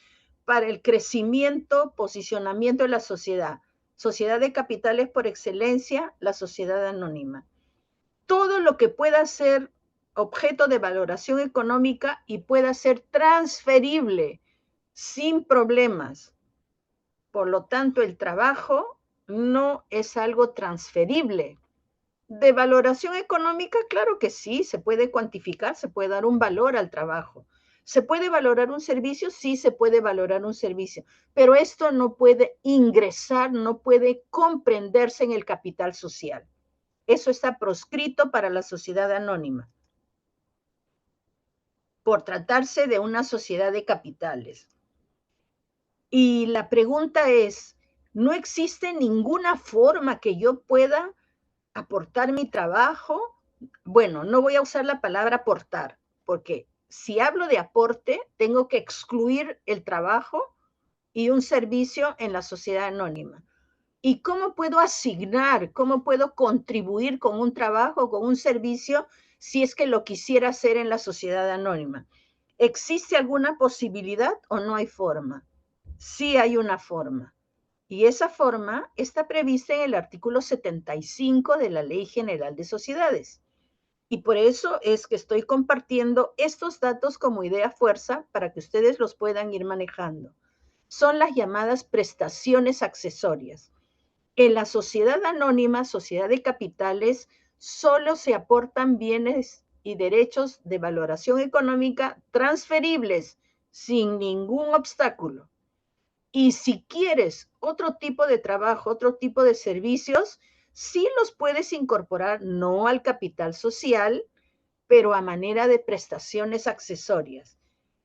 para el crecimiento, posicionamiento de la sociedad. Sociedad de capitales por excelencia, la sociedad anónima. Todo lo que pueda ser objeto de valoración económica y pueda ser transferible sin problemas. Por lo tanto, el trabajo no es algo transferible. De valoración económica, claro que sí, se puede cuantificar, se puede dar un valor al trabajo. ¿Se puede valorar un servicio? Sí, se puede valorar un servicio, pero esto no puede ingresar, no puede comprenderse en el capital social. Eso está proscrito para la sociedad anónima, por tratarse de una sociedad de capitales. Y la pregunta es, ¿no existe ninguna forma que yo pueda aportar mi trabajo? Bueno, no voy a usar la palabra aportar, porque si hablo de aporte, tengo que excluir el trabajo y un servicio en la sociedad anónima. ¿Y cómo puedo asignar, cómo puedo contribuir con un trabajo, con un servicio, si es que lo quisiera hacer en la sociedad anónima? ¿Existe alguna posibilidad o no hay forma? Sí hay una forma. Y esa forma está prevista en el artículo 75 de la Ley General de Sociedades. Y por eso es que estoy compartiendo estos datos como idea fuerza para que ustedes los puedan ir manejando. Son las llamadas prestaciones accesorias. En la sociedad anónima, sociedad de capitales, solo se aportan bienes y derechos de valoración económica transferibles sin ningún obstáculo. Y si quieres otro tipo de trabajo, otro tipo de servicios, sí los puedes incorporar no al capital social, pero a manera de prestaciones accesorias.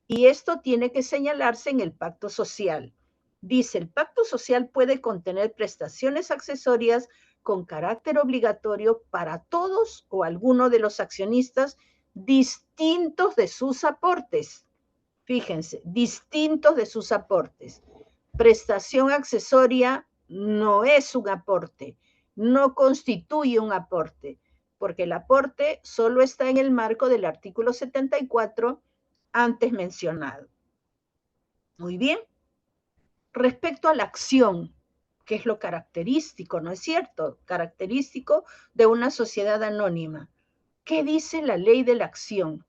Y esto tiene que señalarse en el pacto social. Dice, el pacto social puede contener prestaciones accesorias con carácter obligatorio para todos o alguno de los accionistas distintos de sus aportes. Fíjense, distintos de sus aportes. Prestación accesoria no es un aporte, no constituye un aporte, porque el aporte solo está en el marco del artículo 74 antes mencionado. Muy bien. Respecto a la acción, que es lo característico, ¿no es cierto? Característico de una sociedad anónima. ¿Qué dice la ley de la acción?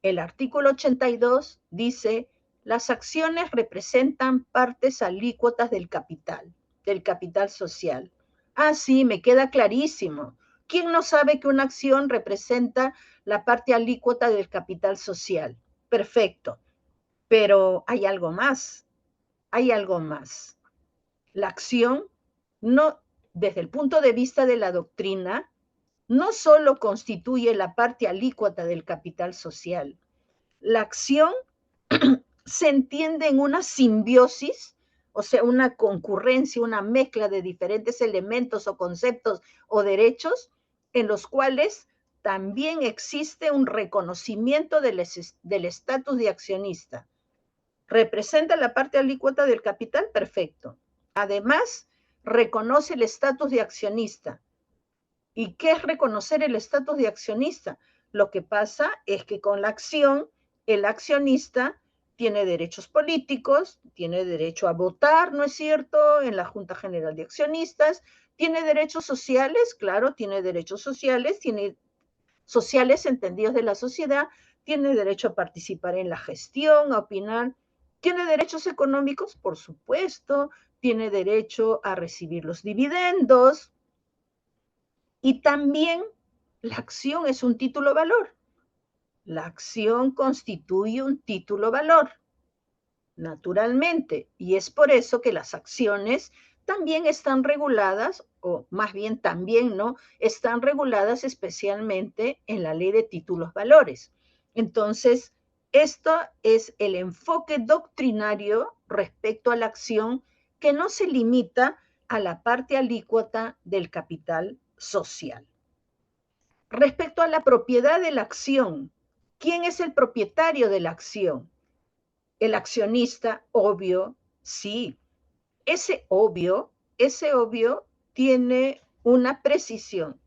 El artículo 82 dice, las acciones representan partes alícuotas del capital social. Ah, sí, me queda clarísimo. ¿Quién no sabe que una acción representa la parte alícuota del capital social? Perfecto. Pero hay algo más, hay algo más. La acción, no, desde el punto de vista de la doctrina, no solo constituye la parte alícuota del capital social. La acción se entiende en una simbiosis, o sea, una concurrencia, una mezcla de diferentes elementos o conceptos o derechos en los cuales también existe un reconocimiento del estatus de accionista. ¿Representa la parte alícuota del capital? Perfecto. Además, reconoce el estatus de accionista. ¿Y qué es reconocer el estatus de accionista? Lo que pasa es que con la acción, el accionista tiene derechos políticos, tiene derecho a votar, ¿no es cierto?, en la Junta General de Accionistas, tiene derechos sociales, claro, tiene derechos sociales, tiene sociales entendidos de la sociedad, tiene derecho a participar en la gestión, a opinar, tiene derechos económicos, por supuesto, tiene derecho a recibir los dividendos, y también la acción es un título valor. La acción constituye un título valor, naturalmente, y es por eso que las acciones también están reguladas, o más bien también, ¿no? Están reguladas especialmente en la ley de títulos valores. Entonces, esto es el enfoque doctrinario respecto a la acción que no se limita a la parte alícuota del capital social. Respecto a la propiedad de la acción, ¿quién es el propietario de la acción? El accionista, obvio, sí. Ese obvio tiene una precisión.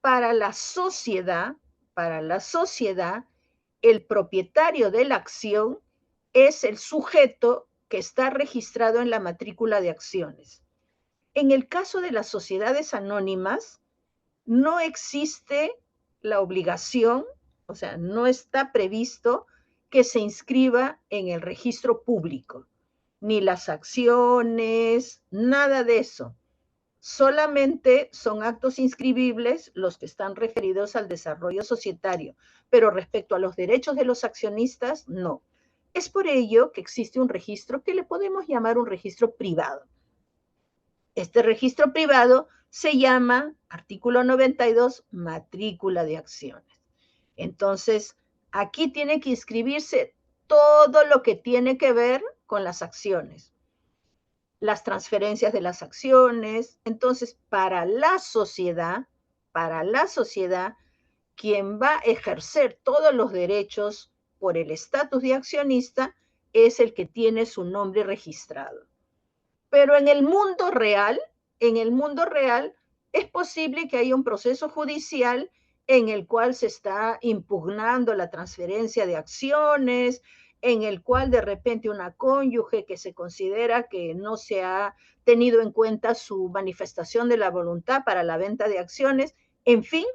Para la sociedad, el propietario de la acción es el sujeto que está registrado en la matrícula de acciones. En el caso de las sociedades anónimas, no existe la obligación, o sea, no está previsto que se inscriba en el registro público, ni las acciones, nada de eso. Solamente son actos inscribibles los que están referidos al desarrollo societario, pero respecto a los derechos de los accionistas, no. Es por ello que existe un registro que le podemos llamar un registro privado. Este registro privado se llama, artículo 92, matrícula de acciones. Entonces, aquí tiene que inscribirse todo lo que tiene que ver con las acciones, las transferencias de las acciones. Entonces, para la sociedad, quien va a ejercer todos los derechos por el estatus de accionista es el que tiene su nombre registrado. Pero en el mundo real, es posible que haya un proceso judicial en el cual se está impugnando la transferencia de acciones, en el cual de repente una cónyuge que se considera que no se ha tenido en cuenta su manifestación de la voluntad para la venta de acciones, en fin,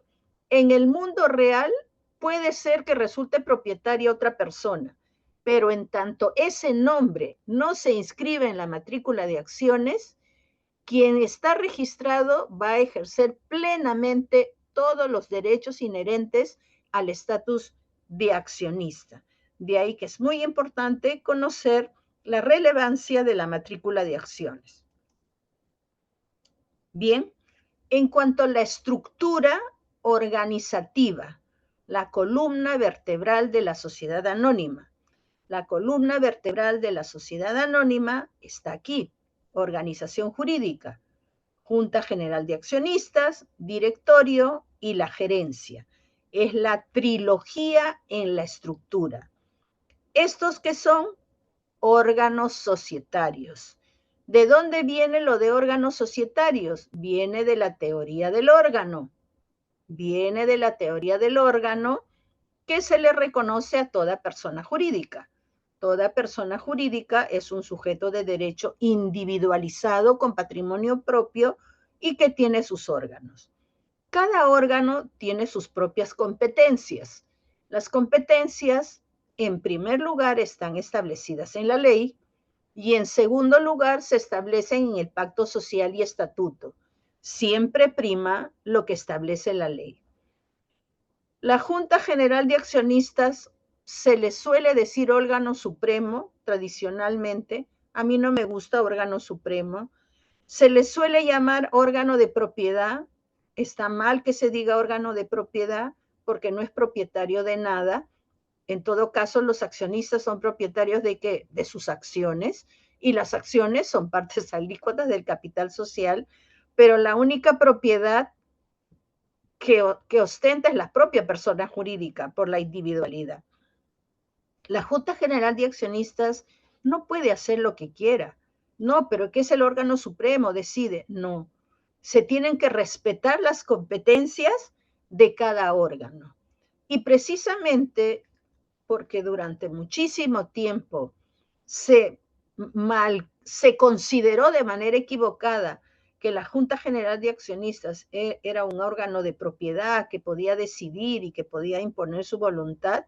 en el mundo real puede ser que resulte propietaria otra persona, pero en tanto ese nombre no se inscribe en la matrícula de acciones, quien está registrado va a ejercer plenamente todos los derechos inherentes al estatus de accionista. De ahí que es muy importante conocer la relevancia de la matrícula de acciones. Bien, en cuanto a la estructura organizativa, la columna vertebral de la sociedad anónima. La columna vertebral de la sociedad anónima está aquí. Organización jurídica, Junta General de Accionistas, directorio y la gerencia. Es la trilogía en la estructura. Estos que son órganos societarios. ¿De dónde viene lo de órganos societarios? Viene de la teoría del órgano. Viene de la teoría del órgano que se le reconoce a toda persona jurídica. Toda persona jurídica es un sujeto de derecho individualizado con patrimonio propio y que tiene sus órganos. Cada órgano tiene sus propias competencias. Las competencias, en primer lugar, están establecidas en la ley y en segundo lugar se establecen en el pacto social y estatuto. Siempre prima lo que establece la ley. La Junta General de Accionistas se le suele decir órgano supremo tradicionalmente. A mí no me gusta órgano supremo. Se le suele llamar órgano de propiedad. Está mal que se diga órgano de propiedad porque no es propietario de nada. En todo caso, los accionistas son propietarios de ¿qué? De sus acciones, y las acciones son partes alícuotas del capital social, pero la única propiedad que ostenta es la propia persona jurídica por la individualidad. La Junta General de Accionistas no puede hacer lo que quiera. No, pero ¿qué es el órgano supremo? Decide. No. Se tienen que respetar las competencias de cada órgano. Y precisamente porque durante muchísimo tiempo se consideró de manera equivocada que la Junta General de Accionistas era un órgano de propiedad que podía decidir y que podía imponer su voluntad.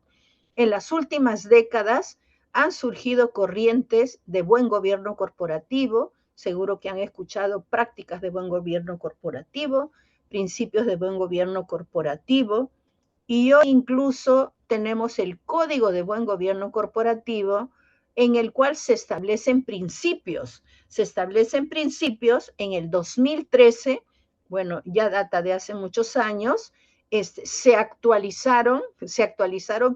En las últimas décadas han surgido corrientes de buen gobierno corporativo, seguro que han escuchado prácticas de buen gobierno corporativo, principios de buen gobierno corporativo, y hoy incluso tenemos el Código de Buen Gobierno Corporativo, en el cual se establecen principios. Se establecen principios en el 2013, bueno, ya data de hace muchos años. Se actualizaron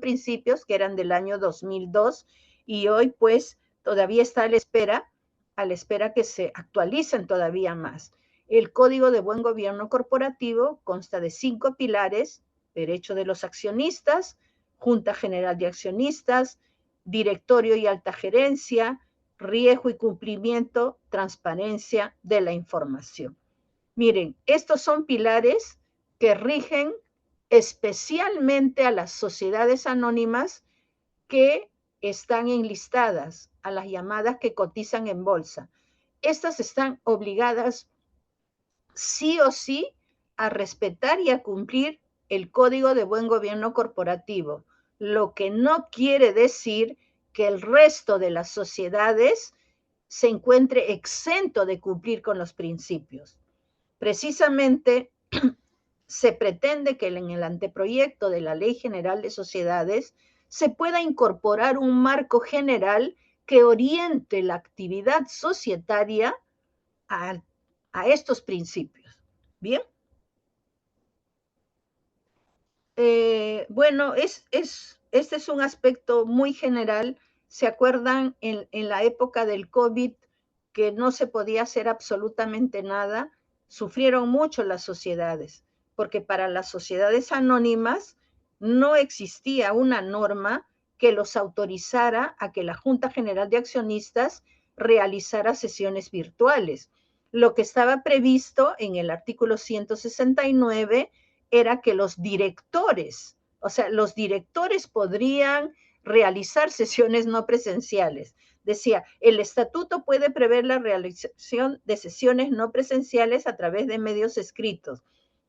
principios que eran del año 2002, y hoy pues todavía está a la espera que se actualicen todavía más. El Código de Buen Gobierno Corporativo consta de 5 pilares: derecho de los accionistas, Junta General de Accionistas, directorio y alta gerencia, riesgo y cumplimiento, transparencia de la información. Miren, estos son pilares que rigen especialmente a las sociedades anónimas que están enlistadas, a las llamadas que cotizan en bolsa. Estas están obligadas sí o sí a respetar y a cumplir el Código de Buen Gobierno Corporativo, lo que no quiere decir que el resto de las sociedades se encuentre exento de cumplir con los principios. Precisamente se pretende que en el anteproyecto de la Ley General de Sociedades se pueda incorporar un marco general que oriente la actividad societaria a estos principios. Bien. Bueno, este es un aspecto muy general. ¿Se acuerdan en la época del COVID que no se podía hacer absolutamente nada? Sufrieron mucho las sociedades, porque para las sociedades anónimas no existía una norma que los autorizara a que la Junta General de Accionistas realizara sesiones virtuales. Lo que estaba previsto en el artículo 169 era que los directores podrían realizar sesiones no presenciales. Decía, el estatuto puede prever la realización de sesiones no presenciales a través de medios escritos,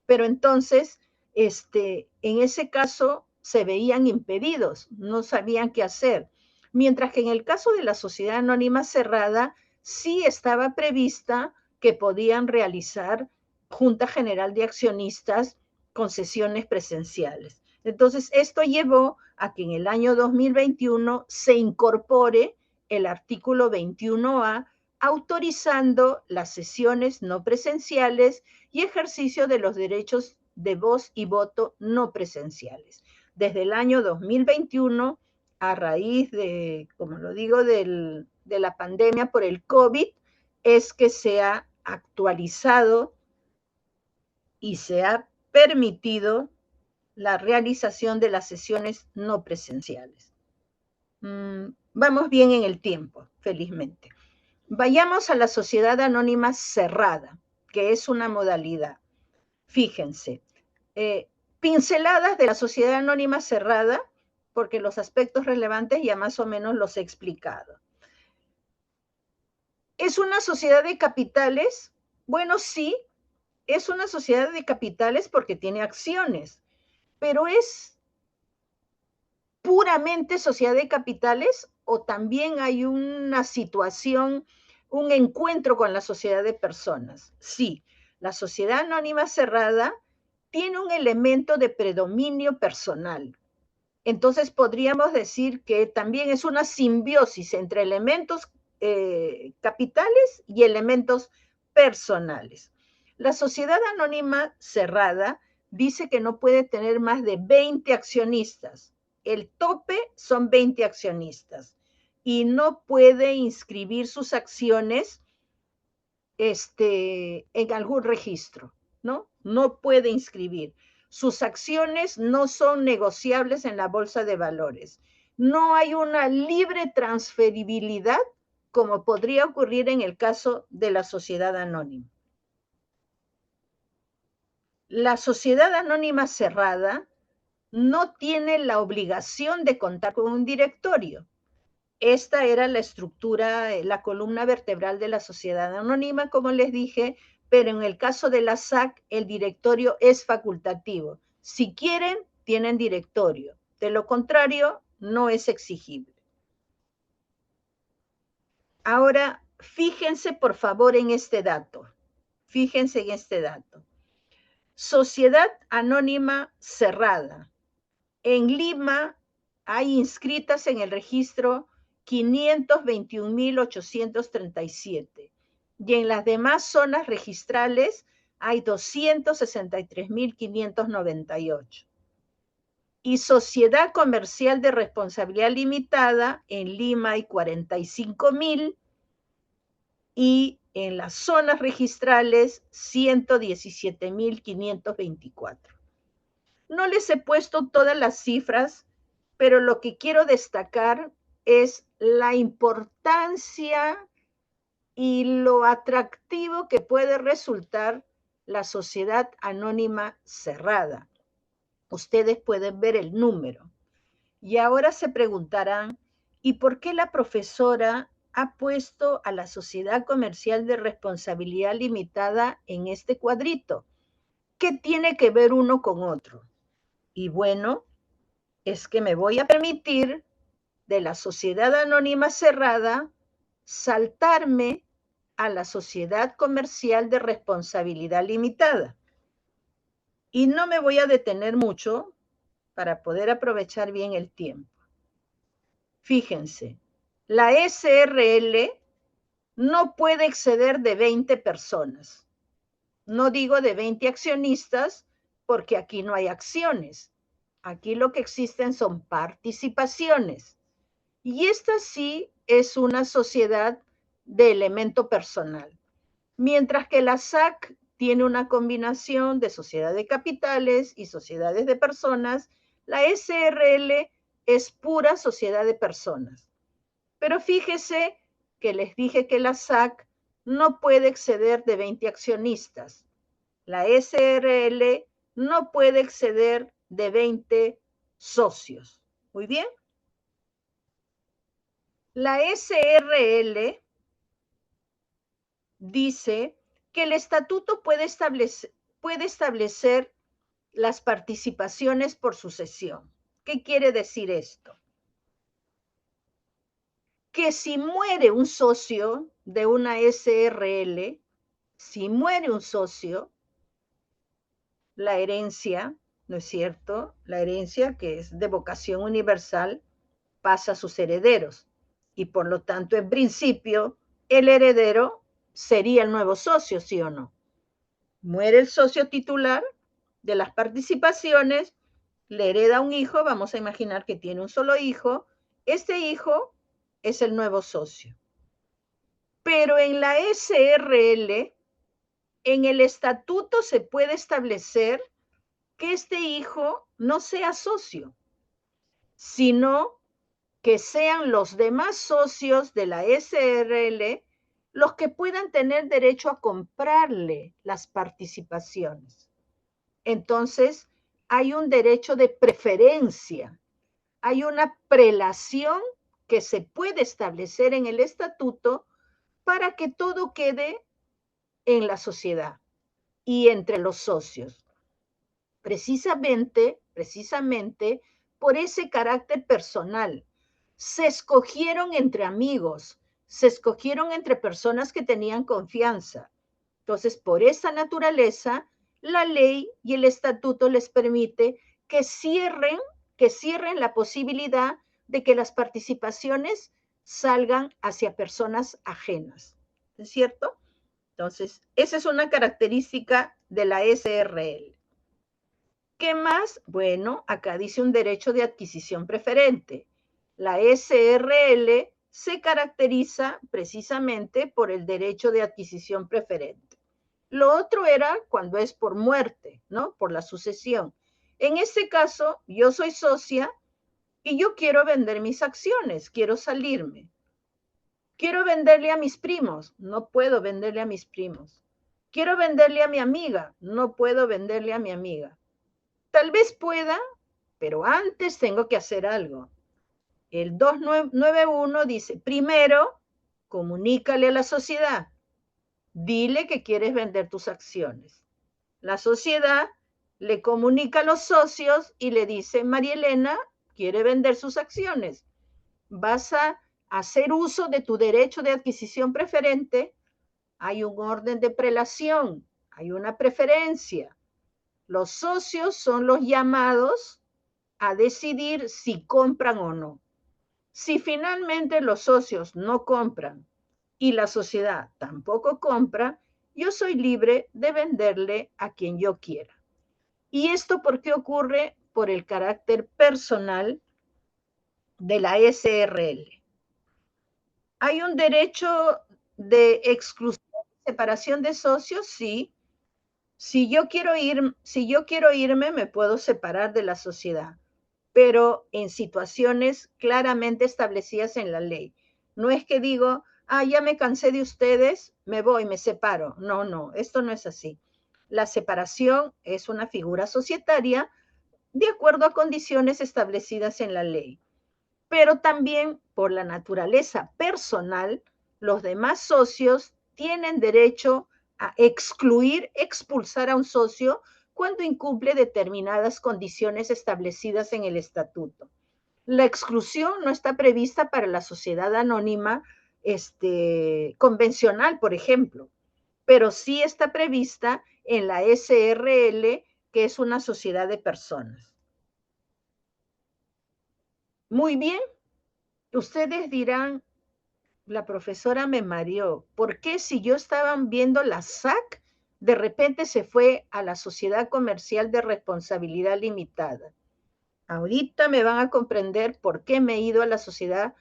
pero entonces, en ese caso se veían impedidos, no sabían qué hacer. Mientras que en el caso de la sociedad anónima cerrada, sí estaba prevista que podían realizar Junta General de Accionistas con sesiones presenciales. Entonces, esto llevó a que en el año 2021 se incorpore el artículo 21A, autorizando las sesiones no presenciales y ejercicio de los derechos de voz y voto no presenciales. Desde el año 2021, a raíz de, como lo digo, de la pandemia por el COVID, es que se ha actualizado y se ha permitido la realización de las sesiones no presenciales. Vamos bien en el tiempo, felizmente. Vayamos a la sociedad anónima cerrada, que es una modalidad. Fíjense, pinceladas de la sociedad anónima cerrada, porque los aspectos relevantes ya más o menos los he explicado. ¿Es una sociedad de capitales? Bueno, sí, es una sociedad de capitales porque tiene acciones, pero ¿es puramente sociedad de capitales o también hay una situación, un encuentro con la sociedad de personas? Sí, la sociedad anónima cerrada tiene un elemento de predominio personal. Entonces podríamos decir que también es una simbiosis entre elementos capitales y elementos personales. La sociedad anónima cerrada dice que no puede tener más de 20 accionistas. El tope son 20 accionistas y no puede inscribir sus acciones en algún registro, ¿no? No puede inscribir. Sus acciones no son negociables en la bolsa de valores. No hay una libre transferibilidad como podría ocurrir en el caso de la sociedad anónima. La sociedad anónima cerrada no tiene la obligación de contar con un directorio. Esta era la estructura, la columna vertebral de la sociedad anónima, como les dije, pero en el caso de la SAC, el directorio es facultativo. Si quieren, tienen directorio. De lo contrario, no es exigible. Ahora, fíjense por favor en este dato. Fíjense en este dato. Sociedad anónima cerrada. En Lima hay inscritas en el registro 521.837 y en las demás zonas registrales hay 263.598. Y sociedad comercial de responsabilidad limitada, en Lima hay 45.000 y en las zonas registrales 117.524. No les he puesto todas las cifras, pero lo que quiero destacar es la importancia y lo atractivo que puede resultar la sociedad anónima cerrada. Ustedes pueden ver el número. Y ahora se preguntarán, ¿y por qué la profesora ha puesto a la sociedad comercial de responsabilidad limitada en este cuadrito? ¿Qué tiene que ver uno con otro? Y bueno, es que me voy a permitir de la sociedad anónima cerrada saltarme a la sociedad comercial de responsabilidad limitada. Y no me voy a detener mucho para poder aprovechar bien el tiempo. Fíjense, la SRL no puede exceder de 20 personas. No digo de 20 accionistas porque aquí no hay acciones. Aquí lo que existen son participaciones. Y esta sí es una sociedad de elemento personal. Mientras que la SAC tiene una combinación de sociedad de capitales y sociedades de personas, la SRL es pura sociedad de personas. Pero fíjese que les dije que la SAC no puede exceder de 20 accionistas. La SRL no puede exceder de 20 socios. Muy bien. La SRL dice que el estatuto puede establecer las participaciones por sucesión. ¿Qué quiere decir esto? Que si muere un socio de una SRL, si muere un socio, la herencia, ¿no es cierto? La herencia, que es de vocación universal, pasa a sus herederos. Y por lo tanto, en principio, el heredero sería el nuevo socio, ¿sí o no? Muere el socio titular de las participaciones, le hereda un hijo, vamos a imaginar que tiene un solo hijo, este hijo es el nuevo socio. Pero en la SRL, en el estatuto se puede establecer que este hijo no sea socio, sino que sean los demás socios de la SRL los que puedan tener derecho a comprarle las participaciones. Entonces, hay un derecho de preferencia, hay una prelación que se puede establecer en el estatuto para que todo quede en la sociedad y entre los socios. Precisamente por ese carácter personal. Se escogieron entre amigos, se escogieron entre personas que tenían confianza. Entonces, por esa naturaleza, la ley y el estatuto les permite que cierren que cierren la posibilidad de que las participaciones salgan hacia personas ajenas. ¿Es cierto? Entonces, esa es una característica de la SRL. ¿Qué más? Bueno, acá dice un derecho de adquisición preferente. La SRL se caracteriza precisamente por el derecho de adquisición preferente. Lo otro era cuando es por muerte, ¿no? Por la sucesión. En este caso, yo soy socia y yo quiero vender mis acciones, quiero salirme. Quiero venderle a mis primos, no puedo venderle a mis primos. Quiero venderle a mi amiga, no puedo venderle a mi amiga. Tal vez pueda, pero antes tengo que hacer algo. El 291 dice, primero, comunícale a la sociedad. Dile que quieres vender tus acciones. La sociedad le comunica a los socios y le dice, María Elena quiere vender sus acciones. Vas a hacer uso de tu derecho de adquisición preferente. Hay un orden de prelación, hay una preferencia. Los socios son los llamados a decidir si compran o no. Si finalmente los socios no compran y la sociedad tampoco compra, yo soy libre de venderle a quien yo quiera. ¿Y esto por qué ocurre? Por el carácter personal de la SRL. ¿Hay un derecho de exclusión, separación de socios? Sí. Si yo quiero irme, me puedo separar de la sociedad, pero en situaciones claramente establecidas en la ley. No es que digo, ya me cansé de ustedes, me voy, me separo. No, no, esto no es así. La separación es una figura societaria de acuerdo a condiciones establecidas en la ley. Pero también por la naturaleza personal, los demás socios tienen derecho a excluir, expulsar a un socio cuando incumple determinadas condiciones establecidas en el estatuto. La exclusión no está prevista para la sociedad anónima convencional, por ejemplo, pero sí está prevista en la SRL, que es una sociedad de personas. Muy bien, ustedes dirán, la profesora me mareó. ¿Por qué si yo estaba viendo la SAC, de repente se fue a la Sociedad Comercial de Responsabilidad Limitada? Ahorita me van a comprender por qué me he ido a la Sociedad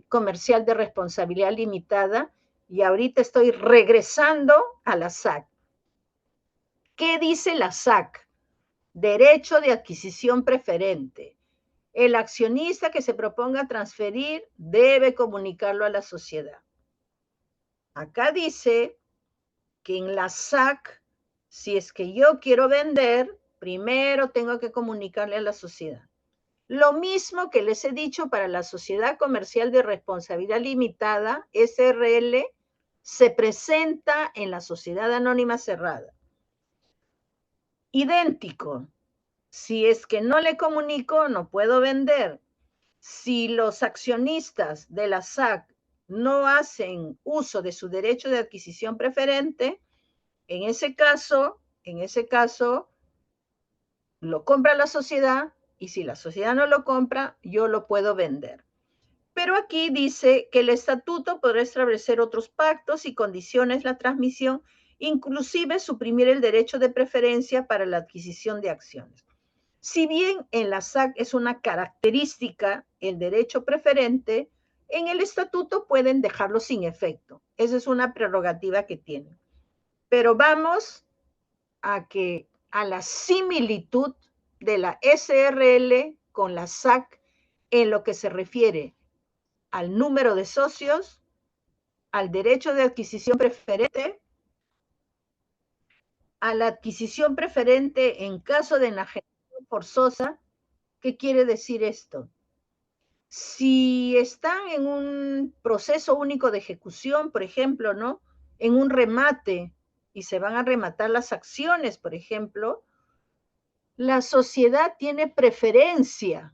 Comercial de Responsabilidad Limitada y ahorita estoy regresando a la SAC. ¿Qué dice la SAC? Derecho de adquisición preferente. El accionista que se proponga transferir debe comunicarlo a la sociedad. Acá dice que en la SAC, si es que yo quiero vender, primero tengo que comunicarle a la sociedad. Lo mismo que les he dicho para la Sociedad Comercial de Responsabilidad Limitada, SRL, se presenta en la Sociedad Anónima Cerrada. Idéntico. Si es que no le comunico, no puedo vender. Si los accionistas de la SAC no hacen uso de su derecho de adquisición preferente, en ese caso, lo compra la sociedad y si la sociedad no lo compra, yo lo puedo vender. Pero aquí dice que el estatuto podrá establecer otros pactos y condiciones la transmisión, inclusive suprimir el derecho de preferencia para la adquisición de acciones. Si bien en la SAC es una característica el derecho preferente, en el estatuto pueden dejarlo sin efecto. Esa es una prerrogativa que tienen. Pero vamos a la similitud de la SRL con la SAC en lo que se refiere al número de socios, al derecho de adquisición preferente, a la adquisición preferente en caso de enajenación forzosa. ¿Qué quiere decir esto? Si están en un proceso único de ejecución, por ejemplo, ¿no? En un remate y se van a rematar las acciones, por ejemplo, la sociedad tiene preferencia.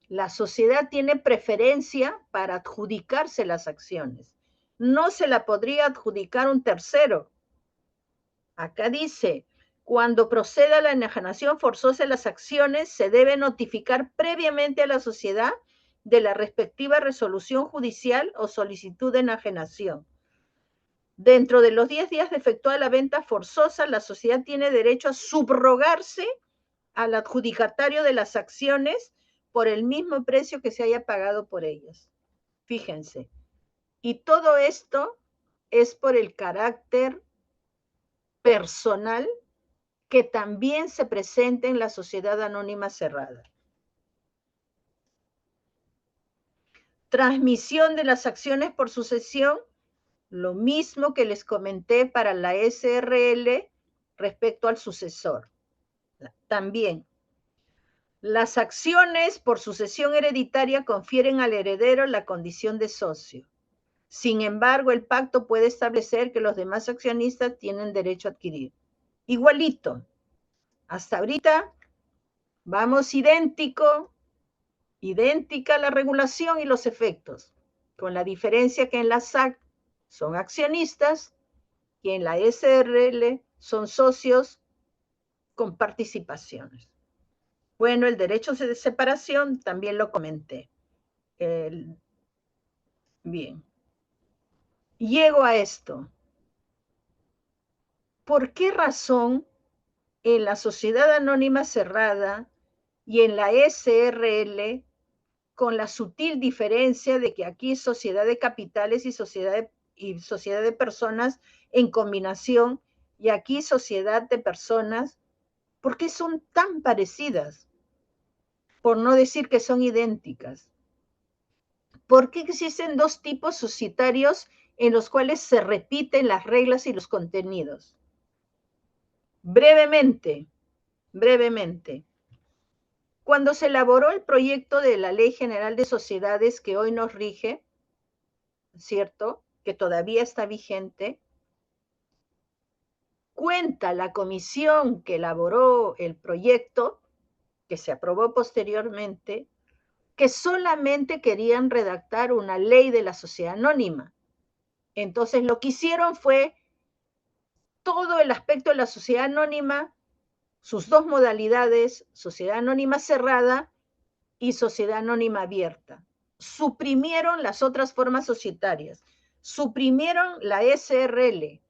La sociedad tiene preferencia para adjudicarse las acciones. No se la podría adjudicar un tercero. Acá dice, Cuando proceda la enajenación forzosa de las acciones, se debe notificar previamente a la sociedad de la respectiva resolución judicial o solicitud de enajenación. Dentro de los 10 días de efectuar la venta forzosa, la sociedad tiene derecho a subrogarse al adjudicatario de las acciones por el mismo precio que se haya pagado por ellas. Fíjense. Y todo esto es por el carácter personal que también se presenta en la sociedad anónima cerrada. Transmisión de las acciones por sucesión, lo mismo que les comenté para la SRL respecto al sucesor. También, las acciones por sucesión hereditaria confieren al heredero la condición de socio. Sin embargo, el pacto puede establecer que los demás accionistas tienen derecho a adquirir. Igualito. Hasta ahorita vamos idéntica la regulación y los efectos, con la diferencia que en la SAC son accionistas y en la SRL son socios con participaciones. Bueno, el derecho de separación también lo comenté. Bien. Llego a esto. ¿Por qué razón en la sociedad anónima cerrada y en la SRL, con la sutil diferencia de que aquí es sociedad de capitales y sociedad de personas en combinación, y aquí sociedad de personas, ¿por qué son tan parecidas? Por no decir que son idénticas. ¿Por qué existen dos tipos societarios en los cuales se repiten las reglas y los contenidos? Brevemente. Cuando se elaboró el proyecto de la Ley General de Sociedades que hoy nos rige, ¿cierto?, que todavía está vigente, cuenta la comisión que elaboró el proyecto, que se aprobó posteriormente, que solamente querían redactar una ley de la sociedad anónima. Entonces lo que hicieron fue todo el aspecto de la sociedad anónima, sus dos modalidades, sociedad anónima cerrada y sociedad anónima abierta. Suprimieron las otras formas societarias, suprimieron la SRL.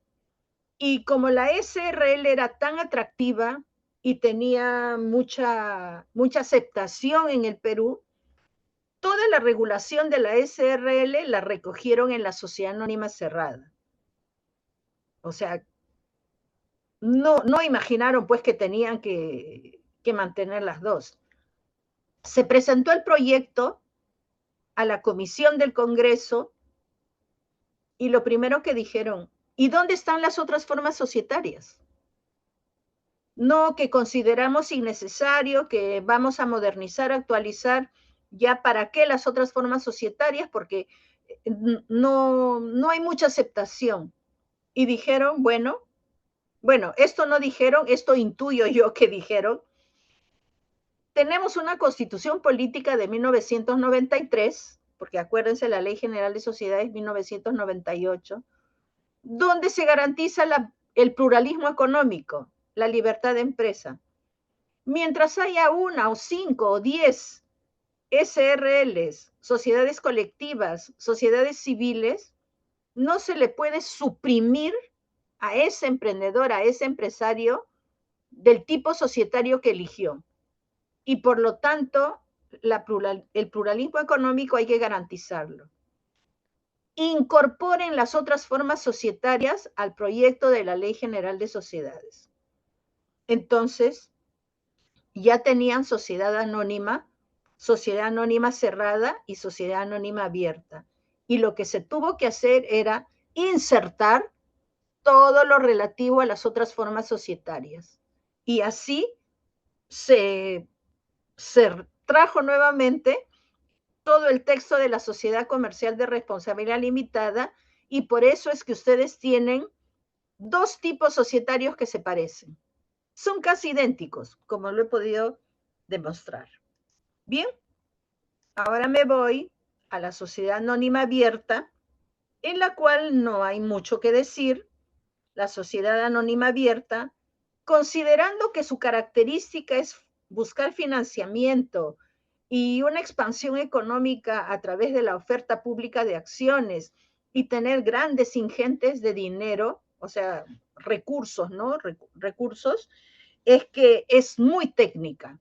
Y como la SRL era tan atractiva y tenía mucha aceptación en el Perú, toda la regulación de la SRL la recogieron en la sociedad anónima cerrada. O sea, no imaginaron pues que tenían que mantener las dos. Se presentó el proyecto a la comisión del Congreso y lo primero que dijeron, ¿y dónde están las otras formas societarias? No, que consideramos innecesario, que vamos a modernizar, actualizar, ya para qué las otras formas societarias, porque no hay mucha aceptación. Y dijeron, bueno, esto no dijeron, esto intuyo yo que dijeron. Tenemos una constitución política de 1993, porque acuérdense, la Ley General de Sociedades 1998, donde se garantiza el pluralismo económico, la libertad de empresa. Mientras haya 1 o 5 o 10 SRLs, sociedades colectivas, sociedades civiles, no se le puede suprimir a ese emprendedor, a ese empresario del tipo societario que eligió. Y por lo tanto, el pluralismo económico hay que garantizarlo. Incorporen las otras formas societarias al proyecto de la Ley General de Sociedades. Entonces, ya tenían sociedad anónima cerrada y sociedad anónima abierta. Y lo que se tuvo que hacer era insertar todo lo relativo a las otras formas societarias. Y así se trajo nuevamente todo el texto de la sociedad comercial de responsabilidad limitada, y por eso es que ustedes tienen dos tipos societarios que se parecen. Son casi idénticos, como lo he podido demostrar. Bien, ahora me voy a la sociedad anónima abierta, en la cual no hay mucho que decir. La sociedad anónima abierta considerando que su característica es buscar financiamiento y una expansión económica a través de la oferta pública de acciones y tener grandes ingentes de dinero, o sea, recursos, ¿no? Recursos, es que es muy técnica,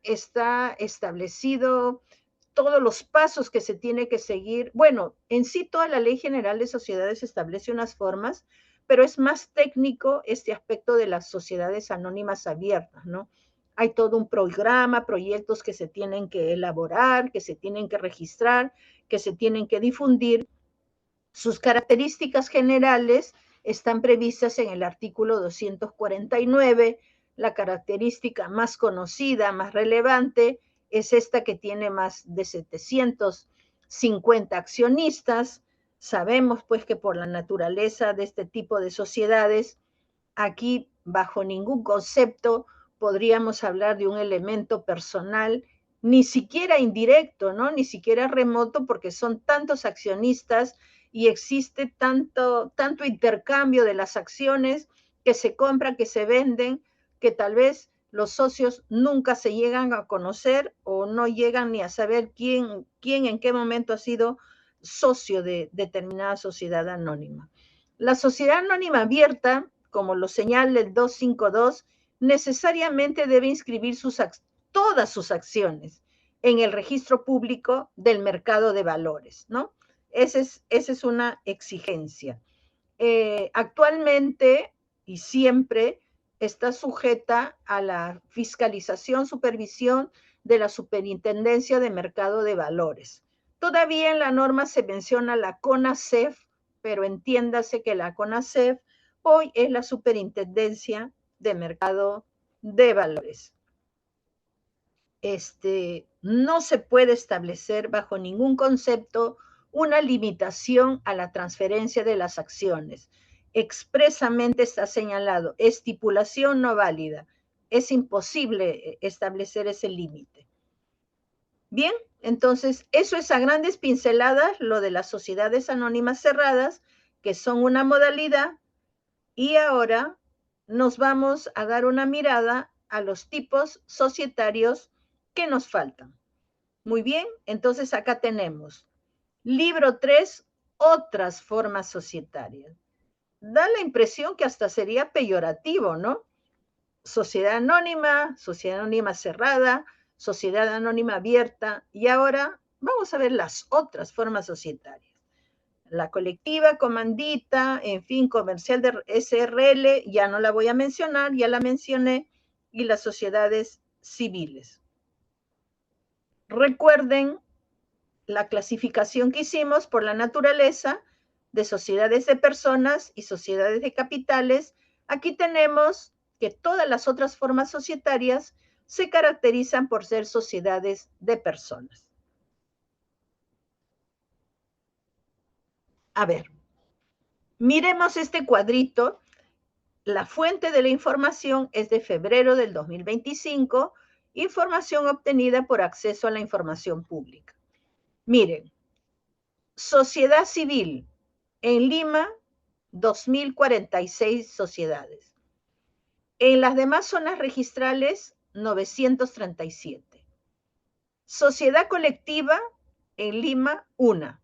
está establecido todos los pasos que se tiene que seguir. Bueno, en sí toda la Ley General de Sociedades establece unas formas, pero es más técnico este aspecto de las sociedades anónimas abiertas, ¿no? Hay todo un programa, proyectos que se tienen que elaborar, que se tienen que registrar, que se tienen que difundir. Sus características generales están previstas en el artículo 249. La característica más conocida, más relevante, es esta que tiene más de 750 accionistas. Sabemos pues que por la naturaleza de este tipo de sociedades, aquí bajo ningún concepto podríamos hablar de un elemento personal, ni siquiera indirecto, ¿no? Ni siquiera remoto, porque son tantos accionistas y existe tanto intercambio de las acciones que se compran, que se venden, que tal vez los socios nunca se llegan a conocer o no llegan ni a saber quién en qué momento ha sido socio de determinada sociedad anónima. La sociedad anónima abierta, como lo señala el 252, necesariamente debe inscribir todas sus acciones en el registro público del mercado de valores, ¿no? Esa es una exigencia. Actualmente y siempre está sujeta a la fiscalización, supervisión de la Superintendencia de Mercado de Valores. Todavía en la norma se menciona la CONACEF, pero entiéndase que la CONACEF hoy es la Superintendencia de Mercado de Valores. No se puede establecer bajo ningún concepto una limitación a la transferencia de las acciones. Expresamente está señalado, estipulación no válida. Es imposible establecer ese límite. Bien, entonces eso es a grandes pinceladas lo de las sociedades anónimas cerradas, que son una modalidad, y ahora nos vamos a dar una mirada a los tipos societarios que nos faltan. Muy bien, entonces acá tenemos libro 3, otras formas societarias. Da la impresión que hasta sería peyorativo, ¿no? Sociedad anónima cerrada, sociedad anónima abierta, y ahora vamos a ver las otras formas societarias. La colectiva, comandita, en fin, comercial de SRL, ya no la voy a mencionar, ya la mencioné, y las sociedades civiles. Recuerden la clasificación que hicimos por la naturaleza de sociedades de personas y sociedades de capitales. Aquí tenemos que todas las otras formas societarias se caracterizan por ser sociedades de personas. A ver, miremos este cuadrito. La fuente de la información es de febrero del 2025, información obtenida por acceso a la información pública. Miren, sociedad civil, en Lima, 2.046 sociedades. En las demás zonas registrales, 937. Sociedad colectiva, en Lima, 1.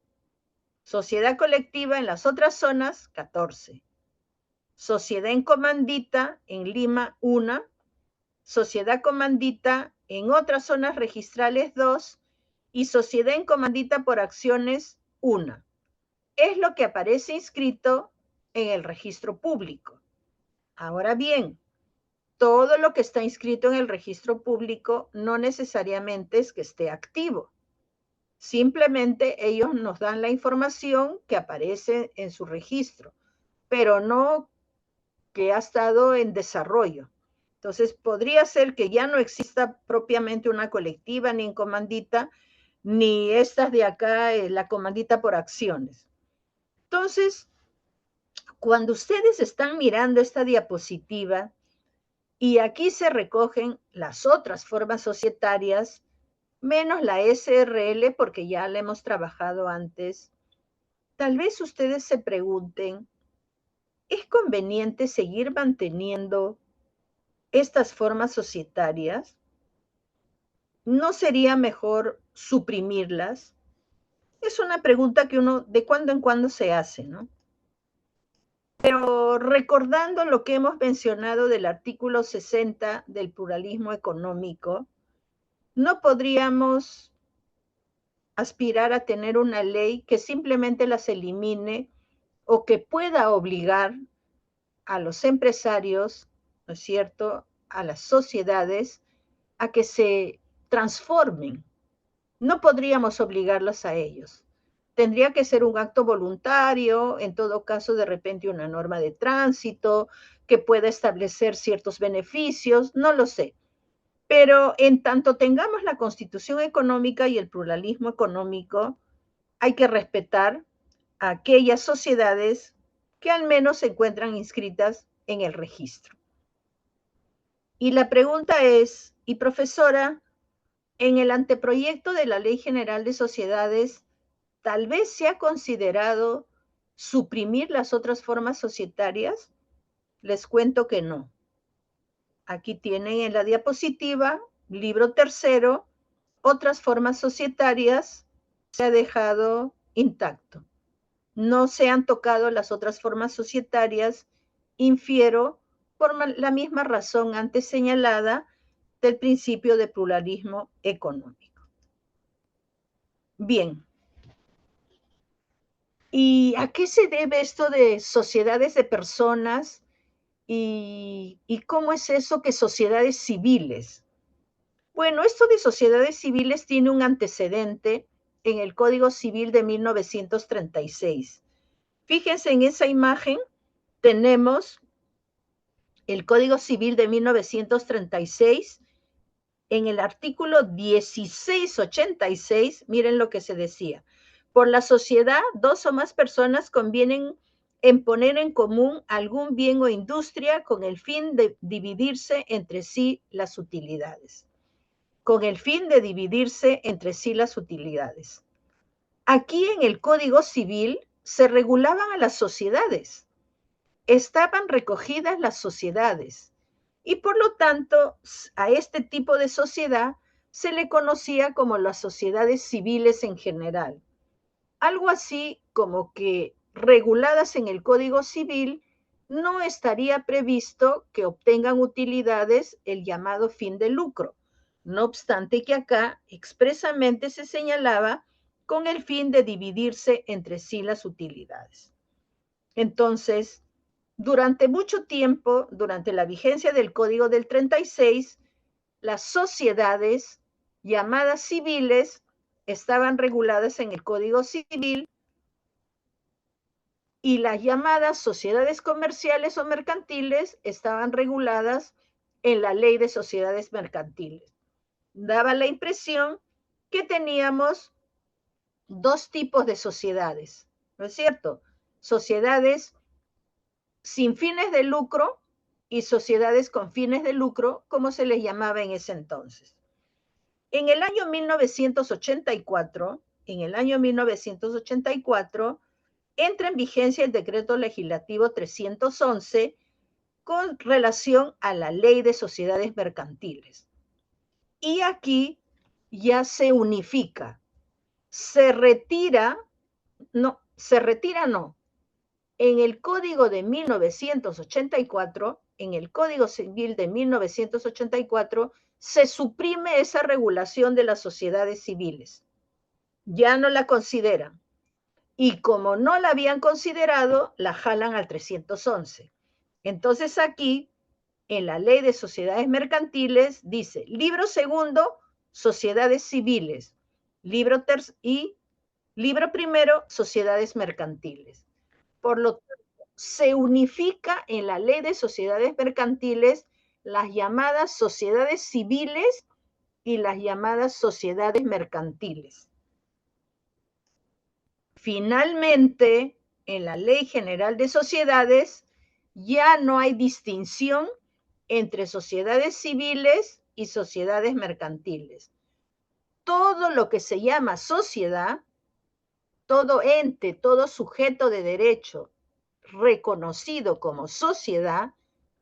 Sociedad colectiva en las otras zonas, 14. Sociedad en comandita, en Lima, 1. Sociedad comandita en otras zonas registrales, 2. Y sociedad en comandita por acciones, 1. Es lo que aparece inscrito en el registro público. Ahora bien, todo lo que está inscrito en el registro público no necesariamente es que esté activo. Simplemente ellos nos dan la información que aparece en su registro, pero no que ha estado en desarrollo. Entonces, podría ser que ya no exista propiamente una colectiva, ni en comandita, ni estas de acá, la comandita por acciones. Entonces, cuando ustedes están mirando esta diapositiva, y aquí se recogen las otras formas societarias, menos la SRL, porque ya la hemos trabajado antes, tal vez ustedes se pregunten, ¿es conveniente seguir manteniendo estas formas societarias? ¿No sería mejor suprimirlas? Es una pregunta que uno de cuando en cuando se hace, ¿no? Pero recordando lo que hemos mencionado del artículo 60 del pluralismo económico, ¿no podríamos aspirar a tener una ley que simplemente las elimine o que pueda obligar a los empresarios, ¿no es cierto?, a las sociedades a que se transformen? No podríamos obligarlos a ellos. Tendría que ser un acto voluntario, en todo caso, de repente una norma de tránsito que pueda establecer ciertos beneficios, no lo sé. Pero en tanto tengamos la constitución económica y el pluralismo económico, hay que respetar a aquellas sociedades que al menos se encuentran inscritas en el registro. Y la pregunta es, y profesora, en el anteproyecto de la Ley General de Sociedades, tal vez se ha considerado suprimir las otras formas societarias. Les cuento que no. Aquí tienen en la diapositiva, libro tercero, otras formas societarias, se ha dejado intacto. No se han tocado las otras formas societarias, infiero, por la misma razón antes señalada del principio de pluralismo económico. Bien. ¿Y a qué se debe esto de sociedades de personas? ¿Y cómo es eso que sociedades civiles? Bueno, esto de sociedades civiles tiene un antecedente en el Código Civil de 1936. Fíjense en esa imagen, tenemos el Código Civil de 1936, en el artículo 1686, miren lo que se decía. Por la sociedad, dos o más personas convienen en poner en común algún bien o industria con el fin de dividirse entre sí las utilidades. Con el fin de dividirse entre sí las utilidades. Aquí en el Código Civil se regulaban a las sociedades. Estaban recogidas las sociedades y por lo tanto a este tipo de sociedad se le conocía como las sociedades civiles en general. Algo así como que reguladas en el Código Civil no estaría previsto que obtengan utilidades el llamado fin de lucro, no obstante que acá expresamente se señalaba con el fin de dividirse entre sí las utilidades. Entonces, durante mucho tiempo, durante la vigencia del Código del 36, las sociedades llamadas civiles estaban reguladas en el Código Civil y las llamadas sociedades comerciales o mercantiles estaban reguladas en la Ley de Sociedades Mercantiles. Daba la impresión que teníamos dos tipos de sociedades, ¿no es cierto? Sociedades sin fines de lucro y sociedades con fines de lucro, como se les llamaba en ese entonces. En el año 1984, entra en vigencia el decreto legislativo 311 con relación a la ley de sociedades mercantiles. Y aquí ya se unifica, se retira no, en el Código de 1984, en el Código Civil de 1984, se suprime esa regulación de las sociedades civiles. Ya no la consideran. Y como no la habían considerado, la jalan al 311. Entonces aquí, en la Ley de Sociedades Mercantiles, dice, libro segundo, sociedades civiles, libro primero, sociedades mercantiles. Por lo tanto, se unifica en la Ley de Sociedades Mercantiles las llamadas sociedades civiles y las llamadas sociedades mercantiles. Finalmente, en la Ley General de Sociedades ya no hay distinción entre sociedades civiles y sociedades mercantiles. Todo lo que se llama sociedad, todo ente, todo sujeto de derecho reconocido como sociedad,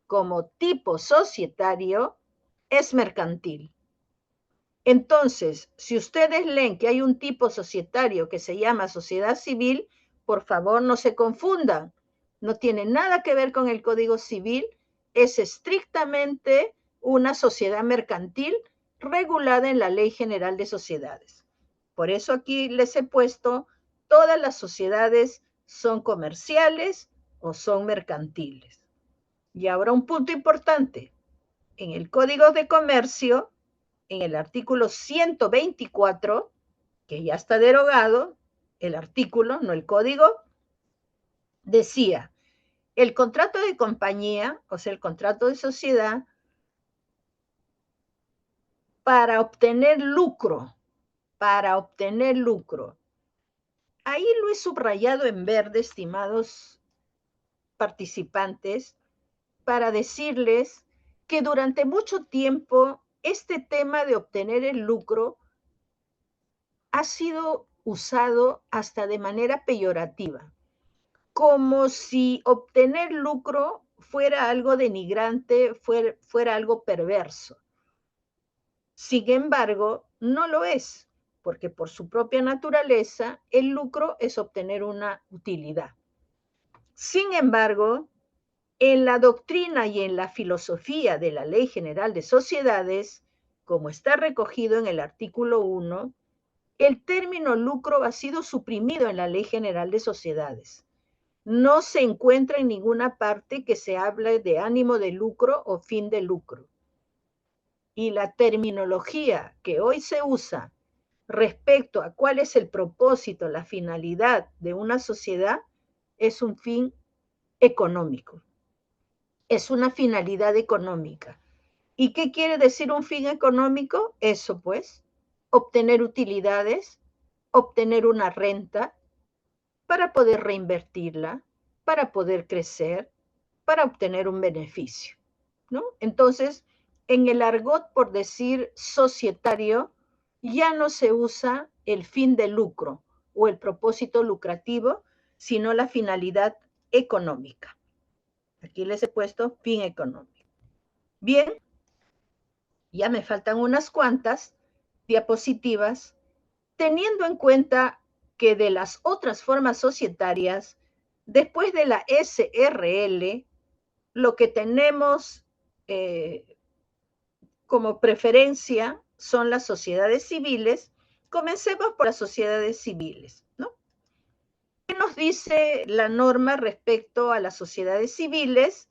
como tipo societario, es mercantil. Entonces, si ustedes leen que hay un tipo societario que se llama sociedad civil, por favor no se confundan. No tiene nada que ver con el Código Civil, es estrictamente una sociedad mercantil regulada en la Ley General de Sociedades. Por eso aquí les he puesto, todas las sociedades son comerciales o son mercantiles. Y ahora un punto importante. En el Código de Comercio, en el artículo 124, que ya está derogado, el artículo, no el código, decía, el contrato de compañía, o sea, el contrato de sociedad, para obtener lucro, para obtener lucro. Ahí lo he subrayado en verde, estimados participantes, para decirles que durante mucho tiempo este tema de obtener el lucro ha sido usado hasta de manera peyorativa, como si obtener lucro fuera algo denigrante, fuera algo perverso. Sin embargo, no lo es, porque por su propia naturaleza, el lucro es obtener una utilidad. Sin embargo, en la doctrina y en la filosofía de la Ley General de Sociedades, como está recogido en el artículo 1, el término lucro ha sido suprimido en la Ley General de Sociedades. No se encuentra en ninguna parte que se hable de ánimo de lucro o fin de lucro. Y la terminología que hoy se usa respecto a cuál es el propósito, la finalidad de una sociedad, es un fin económico. Es una finalidad económica. ¿Y qué quiere decir un fin económico? Eso pues, obtener utilidades, obtener una renta para poder reinvertirla, para poder crecer, para obtener un beneficio, ¿no? Entonces, en el argot, por decir societario, ya no se usa el fin de lucro o el propósito lucrativo, sino la finalidad económica. Aquí les he puesto fin económico. Bien, ya me faltan unas cuantas diapositivas, teniendo en cuenta que de las otras formas societarias, después de la SRL, lo que tenemos como preferencia son las sociedades civiles. Comencemos por las sociedades civiles, ¿no? ¿Qué nos dice la norma respecto a las sociedades civiles?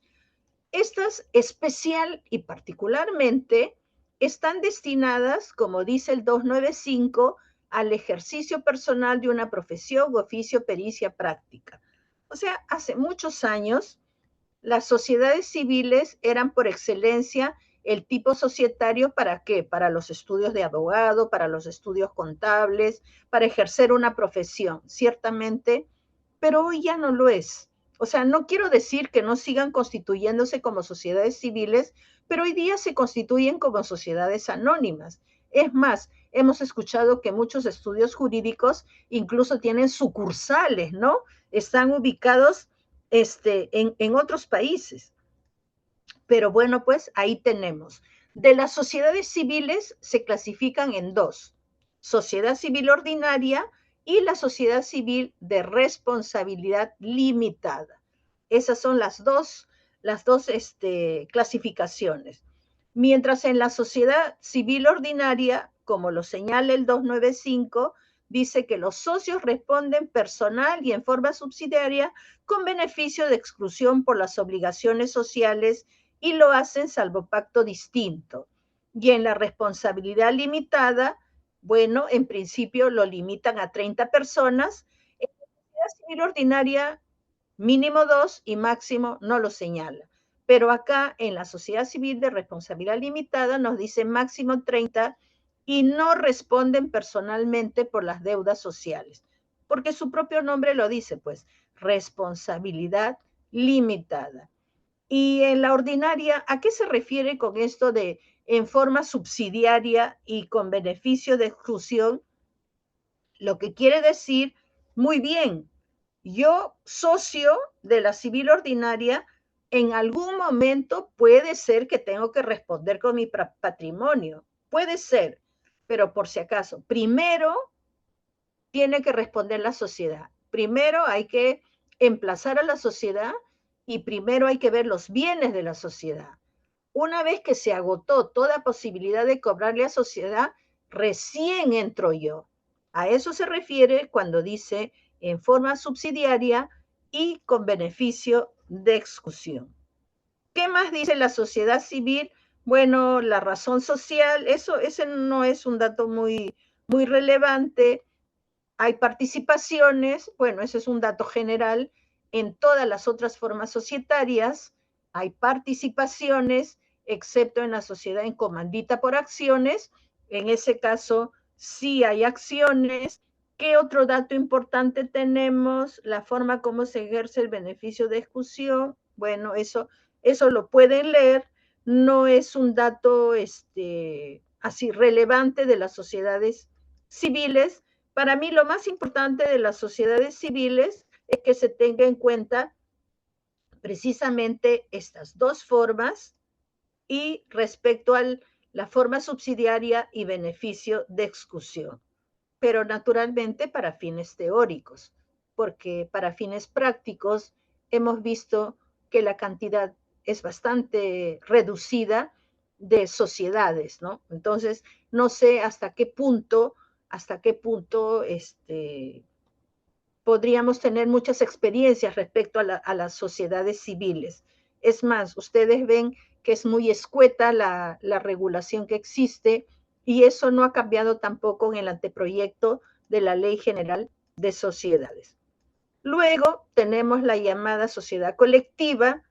Estas especial y particularmente están destinadas, como dice el 295, al ejercicio personal de una profesión, oficio, pericia, práctica. O sea, hace muchos años, las sociedades civiles eran por excelencia el tipo societario. ¿Para qué? Para los estudios de abogado, para los estudios contables, para ejercer una profesión, ciertamente, pero hoy ya no lo es. O sea, no quiero decir que no sigan constituyéndose como sociedades civiles, pero hoy día se constituyen como sociedades anónimas. Es más, hemos escuchado que muchos estudios jurídicos incluso tienen sucursales, ¿no? Están ubicados en otros países. Pero bueno, pues ahí tenemos. De las sociedades civiles se clasifican en dos: sociedad civil ordinaria y la sociedad civil de responsabilidad limitada. Esas son las dos clasificaciones. Mientras en la sociedad civil ordinaria, como lo señala el 295, dice que los socios responden personal y en forma subsidiaria con beneficio de exclusión por las obligaciones sociales y lo hacen salvo pacto distinto. Y en la responsabilidad limitada, bueno, en principio lo limitan a 30 personas. En la sociedad civil ordinaria, mínimo 2 y máximo no lo señala. Pero acá en la sociedad civil de responsabilidad limitada nos dice máximo 30 y no responden personalmente por las deudas sociales, porque su propio nombre lo dice, pues, responsabilidad limitada. Y en la ordinaria, ¿a qué se refiere con esto de en forma subsidiaria y con beneficio de exclusión? Lo que quiere decir, muy bien, Yo, socio de la civil ordinaria, en algún momento puede ser que tengo que responder con mi patrimonio. Puede ser, pero por si acaso, primero tiene que responder la sociedad. Primero hay que emplazar a la sociedad y primero hay que ver los bienes de la sociedad. Una vez que se agotó toda posibilidad de cobrarle a sociedad, recién entro yo. A eso se refiere cuando dice en forma subsidiaria y con beneficio de exclusión. ¿Qué más dice la sociedad civil? Bueno, la razón social, ese no es un dato muy relevante. Hay participaciones, bueno, ese es un dato general, en todas las otras formas societarias hay participaciones, excepto en la sociedad en comandita por acciones, en ese caso sí hay acciones. ¿Qué otro dato importante tenemos? La forma como se ejerce el beneficio de exclusión, bueno, eso lo pueden leer, no es un dato así relevante de las sociedades civiles. Para mí lo más importante de las sociedades civiles es que se tenga en cuenta precisamente estas dos formas y respecto a la forma subsidiaria y beneficio de exclusión, pero naturalmente para fines teóricos, porque para fines prácticos hemos visto que la cantidad es bastante reducida de sociedades, ¿no? Entonces, no sé hasta qué punto podríamos tener muchas experiencias respecto a las sociedades civiles. Es más, ustedes ven que es muy escueta la regulación que existe y eso no ha cambiado tampoco en el anteproyecto de la Ley General de Sociedades. Luego tenemos la llamada sociedad colectiva,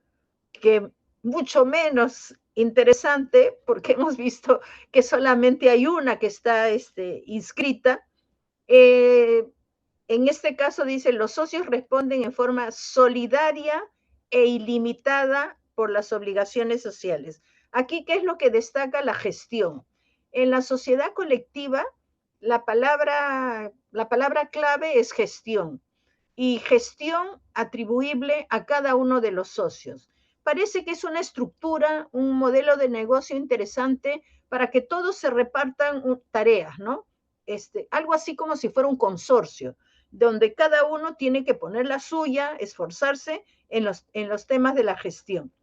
que mucho menos interesante porque hemos visto que solamente hay una que está inscrita. Eh, en este caso dice, los socios responden en forma solidaria e ilimitada por las obligaciones sociales. Aquí, ¿qué es lo que destaca? La gestión. En la sociedad colectiva, la palabra clave es gestión y gestión atribuible a cada uno de los socios. Parece que es una estructura, un modelo de negocio interesante para que todos se repartan tareas, ¿no? Algo así como si fuera un consorcio, donde cada uno tiene que poner la suya, esforzarse en los temas de la gestión.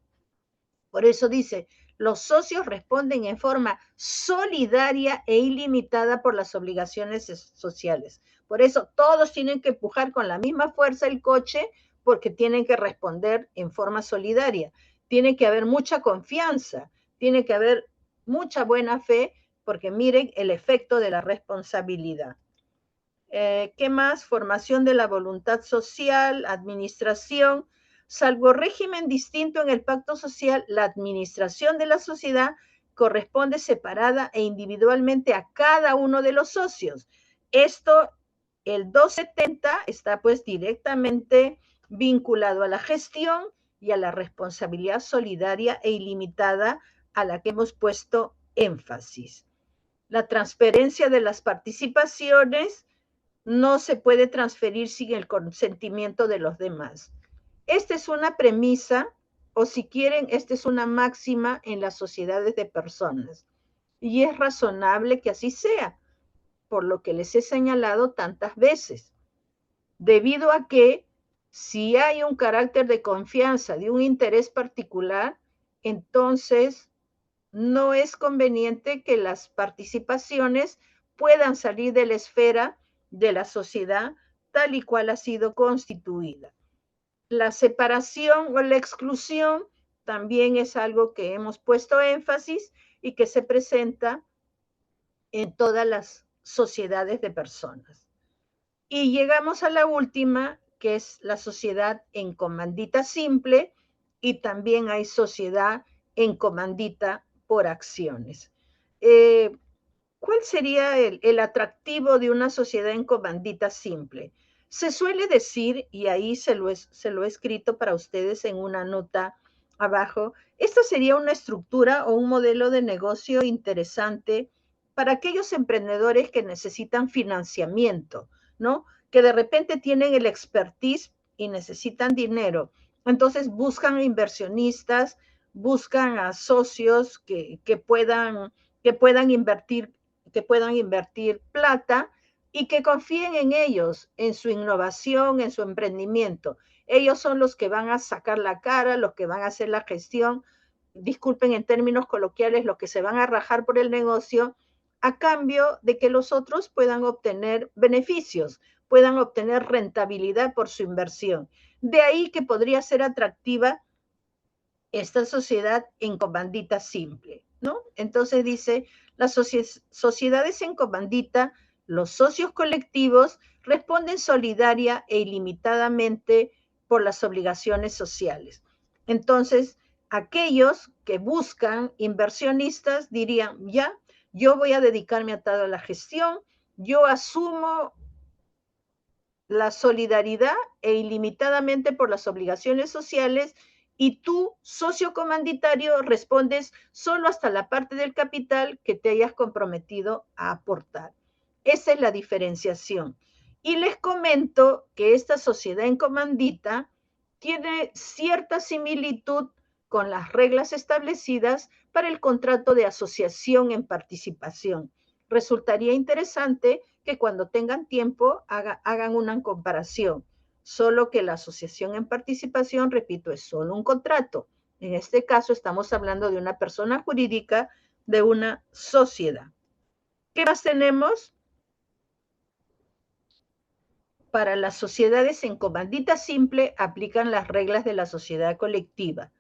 Por eso dice, los socios responden en forma solidaria e ilimitada por las obligaciones sociales. Por eso todos tienen que empujar con la misma fuerza el coche porque tienen que responder en forma solidaria. Tiene que haber mucha confianza, tiene que haber mucha buena fe porque miren el efecto de la responsabilidad. ¿Qué más? Formación de la voluntad social, administración. Salvo régimen distinto en el pacto social, la administración de la sociedad corresponde separada e individualmente a cada uno de los socios. Esto, el 270, está pues directamente vinculado a la gestión y a la responsabilidad solidaria e ilimitada a la que hemos puesto énfasis. La transferencia de las participaciones no se puede transferir sin el consentimiento de los demás. Esta es una premisa, o si quieren, esta es una máxima en las sociedades de personas. Y es razonable que así sea, por lo que les he señalado tantas veces. Debido a que si hay un carácter de confianza, de un interés particular, entonces no es conveniente que las participaciones puedan salir de la esfera de la sociedad tal y cual ha sido constituida. La separación o la exclusión también es algo que hemos puesto énfasis y que se presenta en todas las sociedades de personas. Y llegamos a la última, que es la sociedad en comandita simple, y también hay sociedad en comandita por acciones. ¿Cuál sería el atractivo de una sociedad en comandita simple? Se suele decir, y ahí se lo he escrito para ustedes en una nota abajo, esta sería una estructura o un modelo de negocio interesante para aquellos emprendedores que necesitan financiamiento, ¿no? Que de repente tienen el expertise y necesitan dinero. Entonces buscan inversionistas, buscan a socios que puedan invertir plata y que confíen en ellos, en su innovación, en su emprendimiento. Ellos son los que van a sacar la cara, los que van a hacer la gestión, disculpen en términos coloquiales, los que se van a rajar por el negocio, a cambio de que los otros puedan obtener beneficios, puedan obtener rentabilidad por su inversión. De ahí que podría ser atractiva esta sociedad en comandita simple, ¿no? Entonces dice, las sociedades en comandita, los socios colectivos responden solidaria e ilimitadamente por las obligaciones sociales. Entonces, aquellos que buscan inversionistas dirían, ya, yo voy a dedicarme a toda la gestión, yo asumo la solidaridad e ilimitadamente por las obligaciones sociales y tú, socio comanditario, respondes solo hasta la parte del capital que te hayas comprometido a aportar. Esa es la diferenciación. Y les comento que esta sociedad en comandita tiene cierta similitud con las reglas establecidas para el contrato de asociación en participación. Resultaría interesante que cuando tengan tiempo hagan una comparación. Solo que la asociación en participación, repito, es solo un contrato. En este caso estamos hablando de una persona jurídica, de una sociedad. ¿Qué más tenemos? Para las sociedades en comandita simple aplican las reglas de la sociedad colectiva.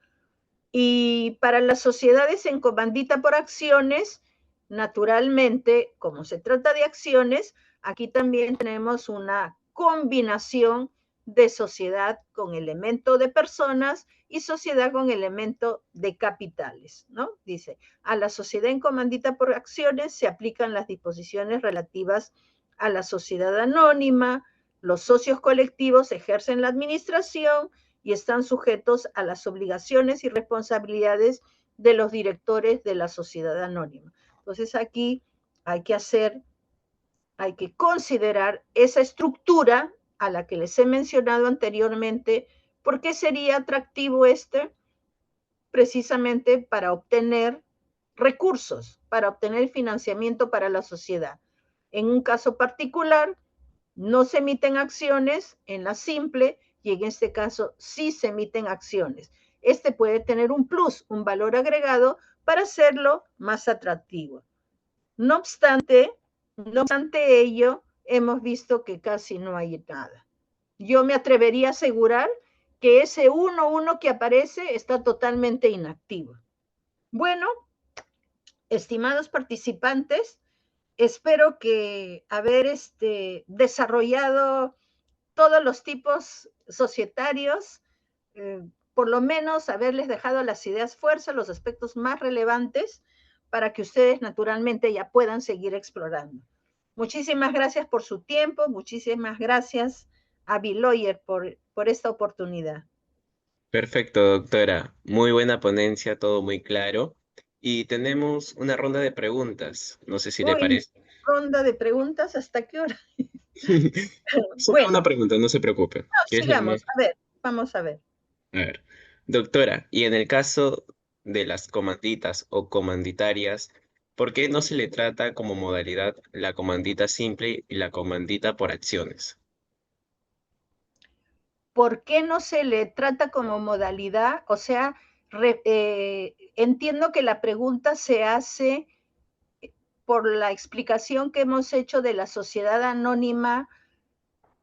Y para las sociedades en comandita por acciones, naturalmente, como se trata de acciones, aquí también tenemos una combinación de sociedad con elemento de personas y sociedad con elemento de capitales, ¿no? Dice, a la sociedad en comandita por acciones se aplican las disposiciones relativas a la sociedad anónima, los socios colectivos ejercen la administración y están sujetos a las obligaciones y responsabilidades de los directores de la sociedad anónima. Entonces aquí hay que considerar esa estructura a la que les he mencionado anteriormente. ¿Por qué sería atractivo precisamente para obtener recursos, para obtener financiamiento para la sociedad? En un caso particular, no se emiten acciones en la simple y en este caso sí se emiten acciones. Este puede tener un plus, un valor agregado para hacerlo más atractivo. No obstante ello, hemos visto que casi no hay nada. Yo me atrevería a asegurar que ese 1-1 que aparece está totalmente inactivo. Bueno, estimados participantes, espero que haber desarrollado todos los tipos societarios, por lo menos haberles dejado las ideas fuerza, los aspectos más relevantes, para que ustedes naturalmente ya puedan seguir explorando. Muchísimas gracias por su tiempo, muchísimas gracias a Biloyer por esta oportunidad. Perfecto, doctora. Muy buena ponencia, todo muy claro. Y tenemos una ronda de preguntas. No sé si le Uy, parece. ronda de preguntas, ¿hasta qué hora? Solo una Bueno, pregunta, no se preocupe. no, ¿Qué es lo más? sigamos, a ver, vamos a ver. A ver, doctora, y en el caso de las comanditas o comanditarias, ¿por qué no se le trata como modalidad la comandita simple y la comandita por acciones? ¿Por qué no se le trata como modalidad? O sea, entiendo que la pregunta se hace por la explicación que hemos hecho de la sociedad anónima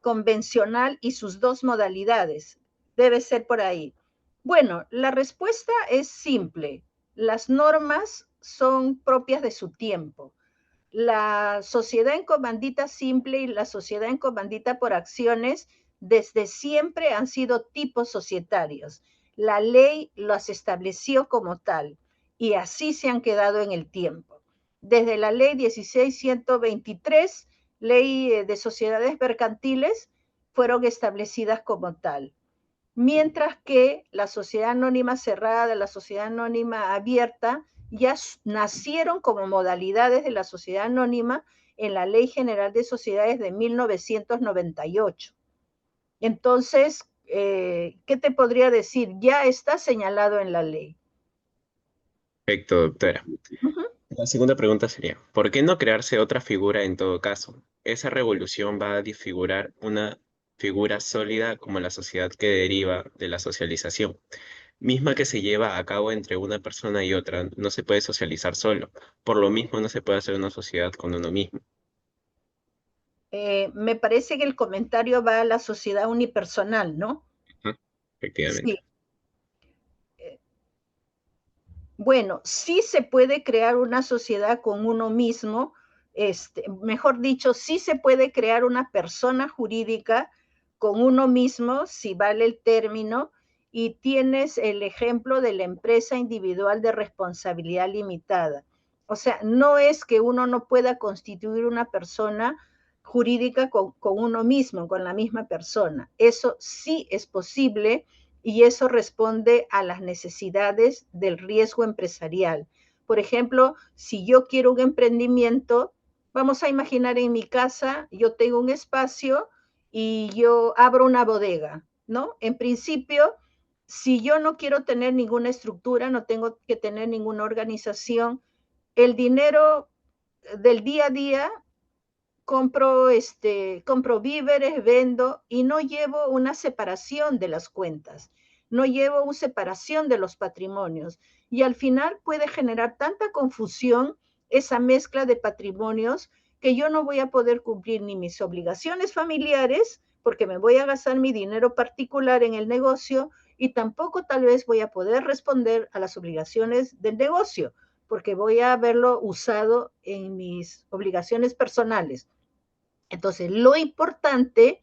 convencional y sus dos modalidades. Debe ser por ahí. Bueno, la respuesta es simple. Las normas son propias de su tiempo. La sociedad en comandita simple y la sociedad en comandita por acciones desde siempre han sido tipos societarios. La ley las estableció como tal y así se han quedado en el tiempo. Desde la ley 1623, ley de sociedades mercantiles, fueron establecidas como tal. Mientras que la sociedad anónima cerrada, la sociedad anónima abierta, ya nacieron como modalidades de la sociedad anónima en la Ley General de Sociedades de 1998. Entonces, ¿qué te podría decir? Ya está señalado en la ley. Perfecto, doctora. Ujú. La segunda pregunta sería, ¿por qué no crearse otra figura en todo caso? Esa revolución va a disfigurar una figura sólida como la sociedad que deriva de la socialización, misma que se lleva a cabo entre una persona y otra. No se puede socializar solo. Por lo mismo, no se puede hacer una sociedad con uno mismo. Me parece que el comentario va a la sociedad unipersonal, ¿no? Ujú. Efectivamente. Sí. Bueno, sí se puede crear una sociedad con uno mismo, mejor dicho, sí se puede crear una persona jurídica con uno mismo, si vale el término, y tienes el ejemplo de la empresa individual de responsabilidad limitada. O sea, no es que uno no pueda constituir una persona jurídica con uno mismo, con la misma persona. Eso sí es posible y eso responde a las necesidades del riesgo empresarial. Por ejemplo, si yo quiero un emprendimiento, vamos a imaginar en mi casa, yo tengo un espacio y yo abro una bodega, ¿no? En principio, si yo no quiero tener ninguna estructura, no tengo que tener ninguna organización, el dinero del día a día compro víveres, vendo y no llevo una separación de las cuentas, no llevo una separación de los patrimonios. Y al final puede generar tanta confusión esa mezcla de patrimonios que yo no voy a poder cumplir ni mis obligaciones familiares, porque me voy a gastar mi dinero particular en el negocio, y tampoco tal vez voy a poder responder a las obligaciones del negocio, porque voy a haberlo usado en mis obligaciones personales. Entonces, lo importante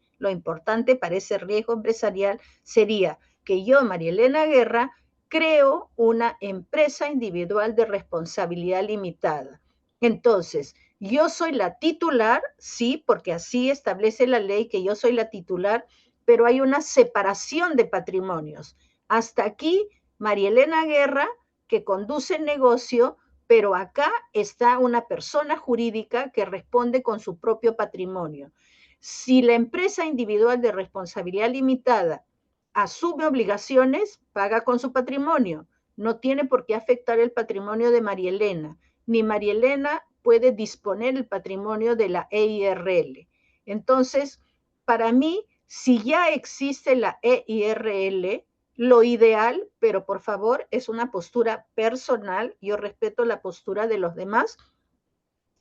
para ese riesgo empresarial sería que yo, María Elena Guerra, creo una empresa individual de responsabilidad limitada. Entonces, yo soy la titular, sí, porque así establece la ley que yo soy la titular, pero hay una separación de patrimonios. Hasta aquí, María Elena Guerra, que conduce el negocio, pero acá está una persona jurídica que responde con su propio patrimonio. Si la empresa individual de responsabilidad limitada asume obligaciones, paga con su patrimonio. No tiene por qué afectar el patrimonio de María Elena, ni María Elena puede disponer el patrimonio de la EIRL. Entonces, para mí, si ya existe la EIRL, lo ideal, pero por favor, es una postura personal, yo respeto la postura de los demás.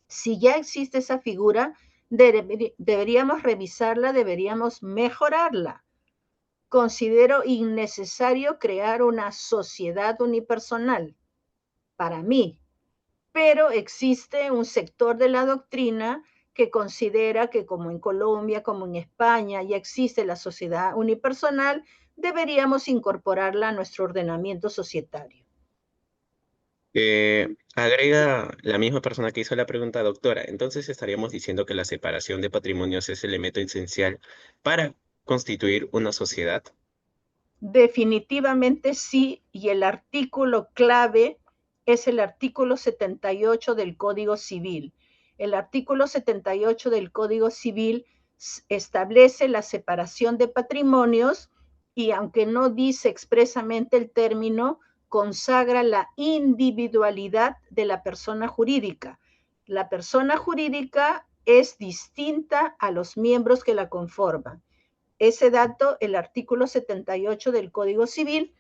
Si ya existe esa figura, deberíamos revisarla, deberíamos mejorarla. Considero innecesario crear una sociedad unipersonal, para mí, pero existe un sector de la doctrina que considera que como en Colombia, como en España, ya existe la sociedad unipersonal, deberíamos incorporarla a nuestro ordenamiento societario. Agrega la misma persona que hizo la pregunta, doctora. Entonces estaríamos diciendo que la separación de patrimonios es el elemento esencial para constituir una sociedad. Definitivamente sí, y el artículo clave es el artículo 78 del Código Civil. El artículo 78 del Código Civil establece la separación de patrimonios y aunque no dice expresamente el término, consagra la individualidad de la persona jurídica. La persona jurídica es distinta a los miembros que la conforman. Ese dato, el artículo 78 del Código Civil,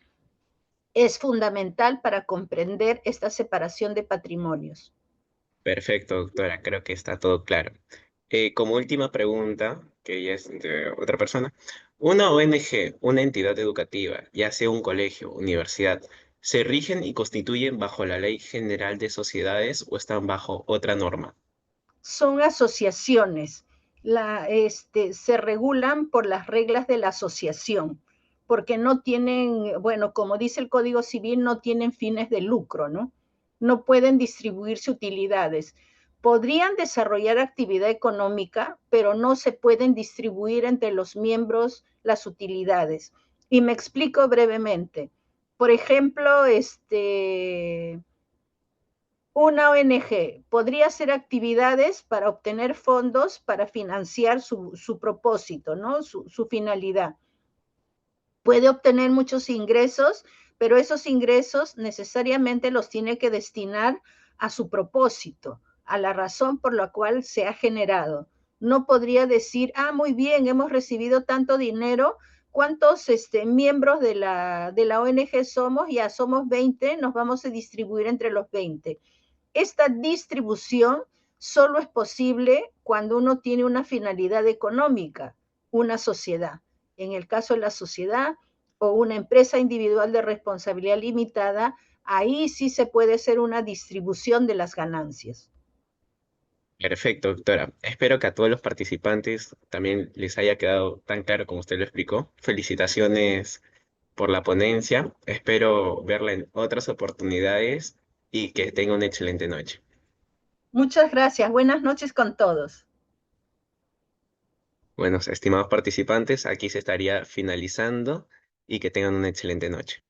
es fundamental para comprender esta separación de patrimonios. Perfecto, doctora. Creo que está todo claro. Como última pregunta, que ya es de otra persona, ¿una ONG, una entidad educativa, ya sea un colegio, universidad, se rigen y constituyen bajo la Ley General de Sociedades o están bajo otra norma? Son asociaciones, se regulan por las reglas de la asociación, porque no tienen, bueno, como dice el Código Civil, no tienen fines de lucro, ¿no? No pueden distribuirse utilidades. Podrían desarrollar actividad económica, pero no se pueden distribuir entre los miembros las utilidades. Y me explico brevemente. Por ejemplo, una ONG podría hacer actividades para obtener fondos para financiar su propósito, ¿no? Su finalidad. puede obtener muchos ingresos, pero esos ingresos necesariamente los tiene que destinar a su propósito, a la razón por la cual se ha generado. No podría decir, ah, muy bien, hemos recibido tanto dinero, ¿cuántos miembros de la ONG somos? Ya somos 20, nos vamos a distribuir entre los 20. Esta distribución solo es posible cuando uno tiene una finalidad económica, una sociedad. En el caso de la sociedad o una empresa individual de responsabilidad limitada, ahí sí se puede hacer una distribución de las ganancias. Perfecto, doctora. Espero que a todos los participantes también les haya quedado tan claro como usted lo explicó. Felicitaciones por la ponencia. Espero verla en otras oportunidades y que tenga una excelente noche. Muchas gracias. Buenas noches con todos. Bueno, estimados participantes, aquí se estaría finalizando y que tengan una excelente noche.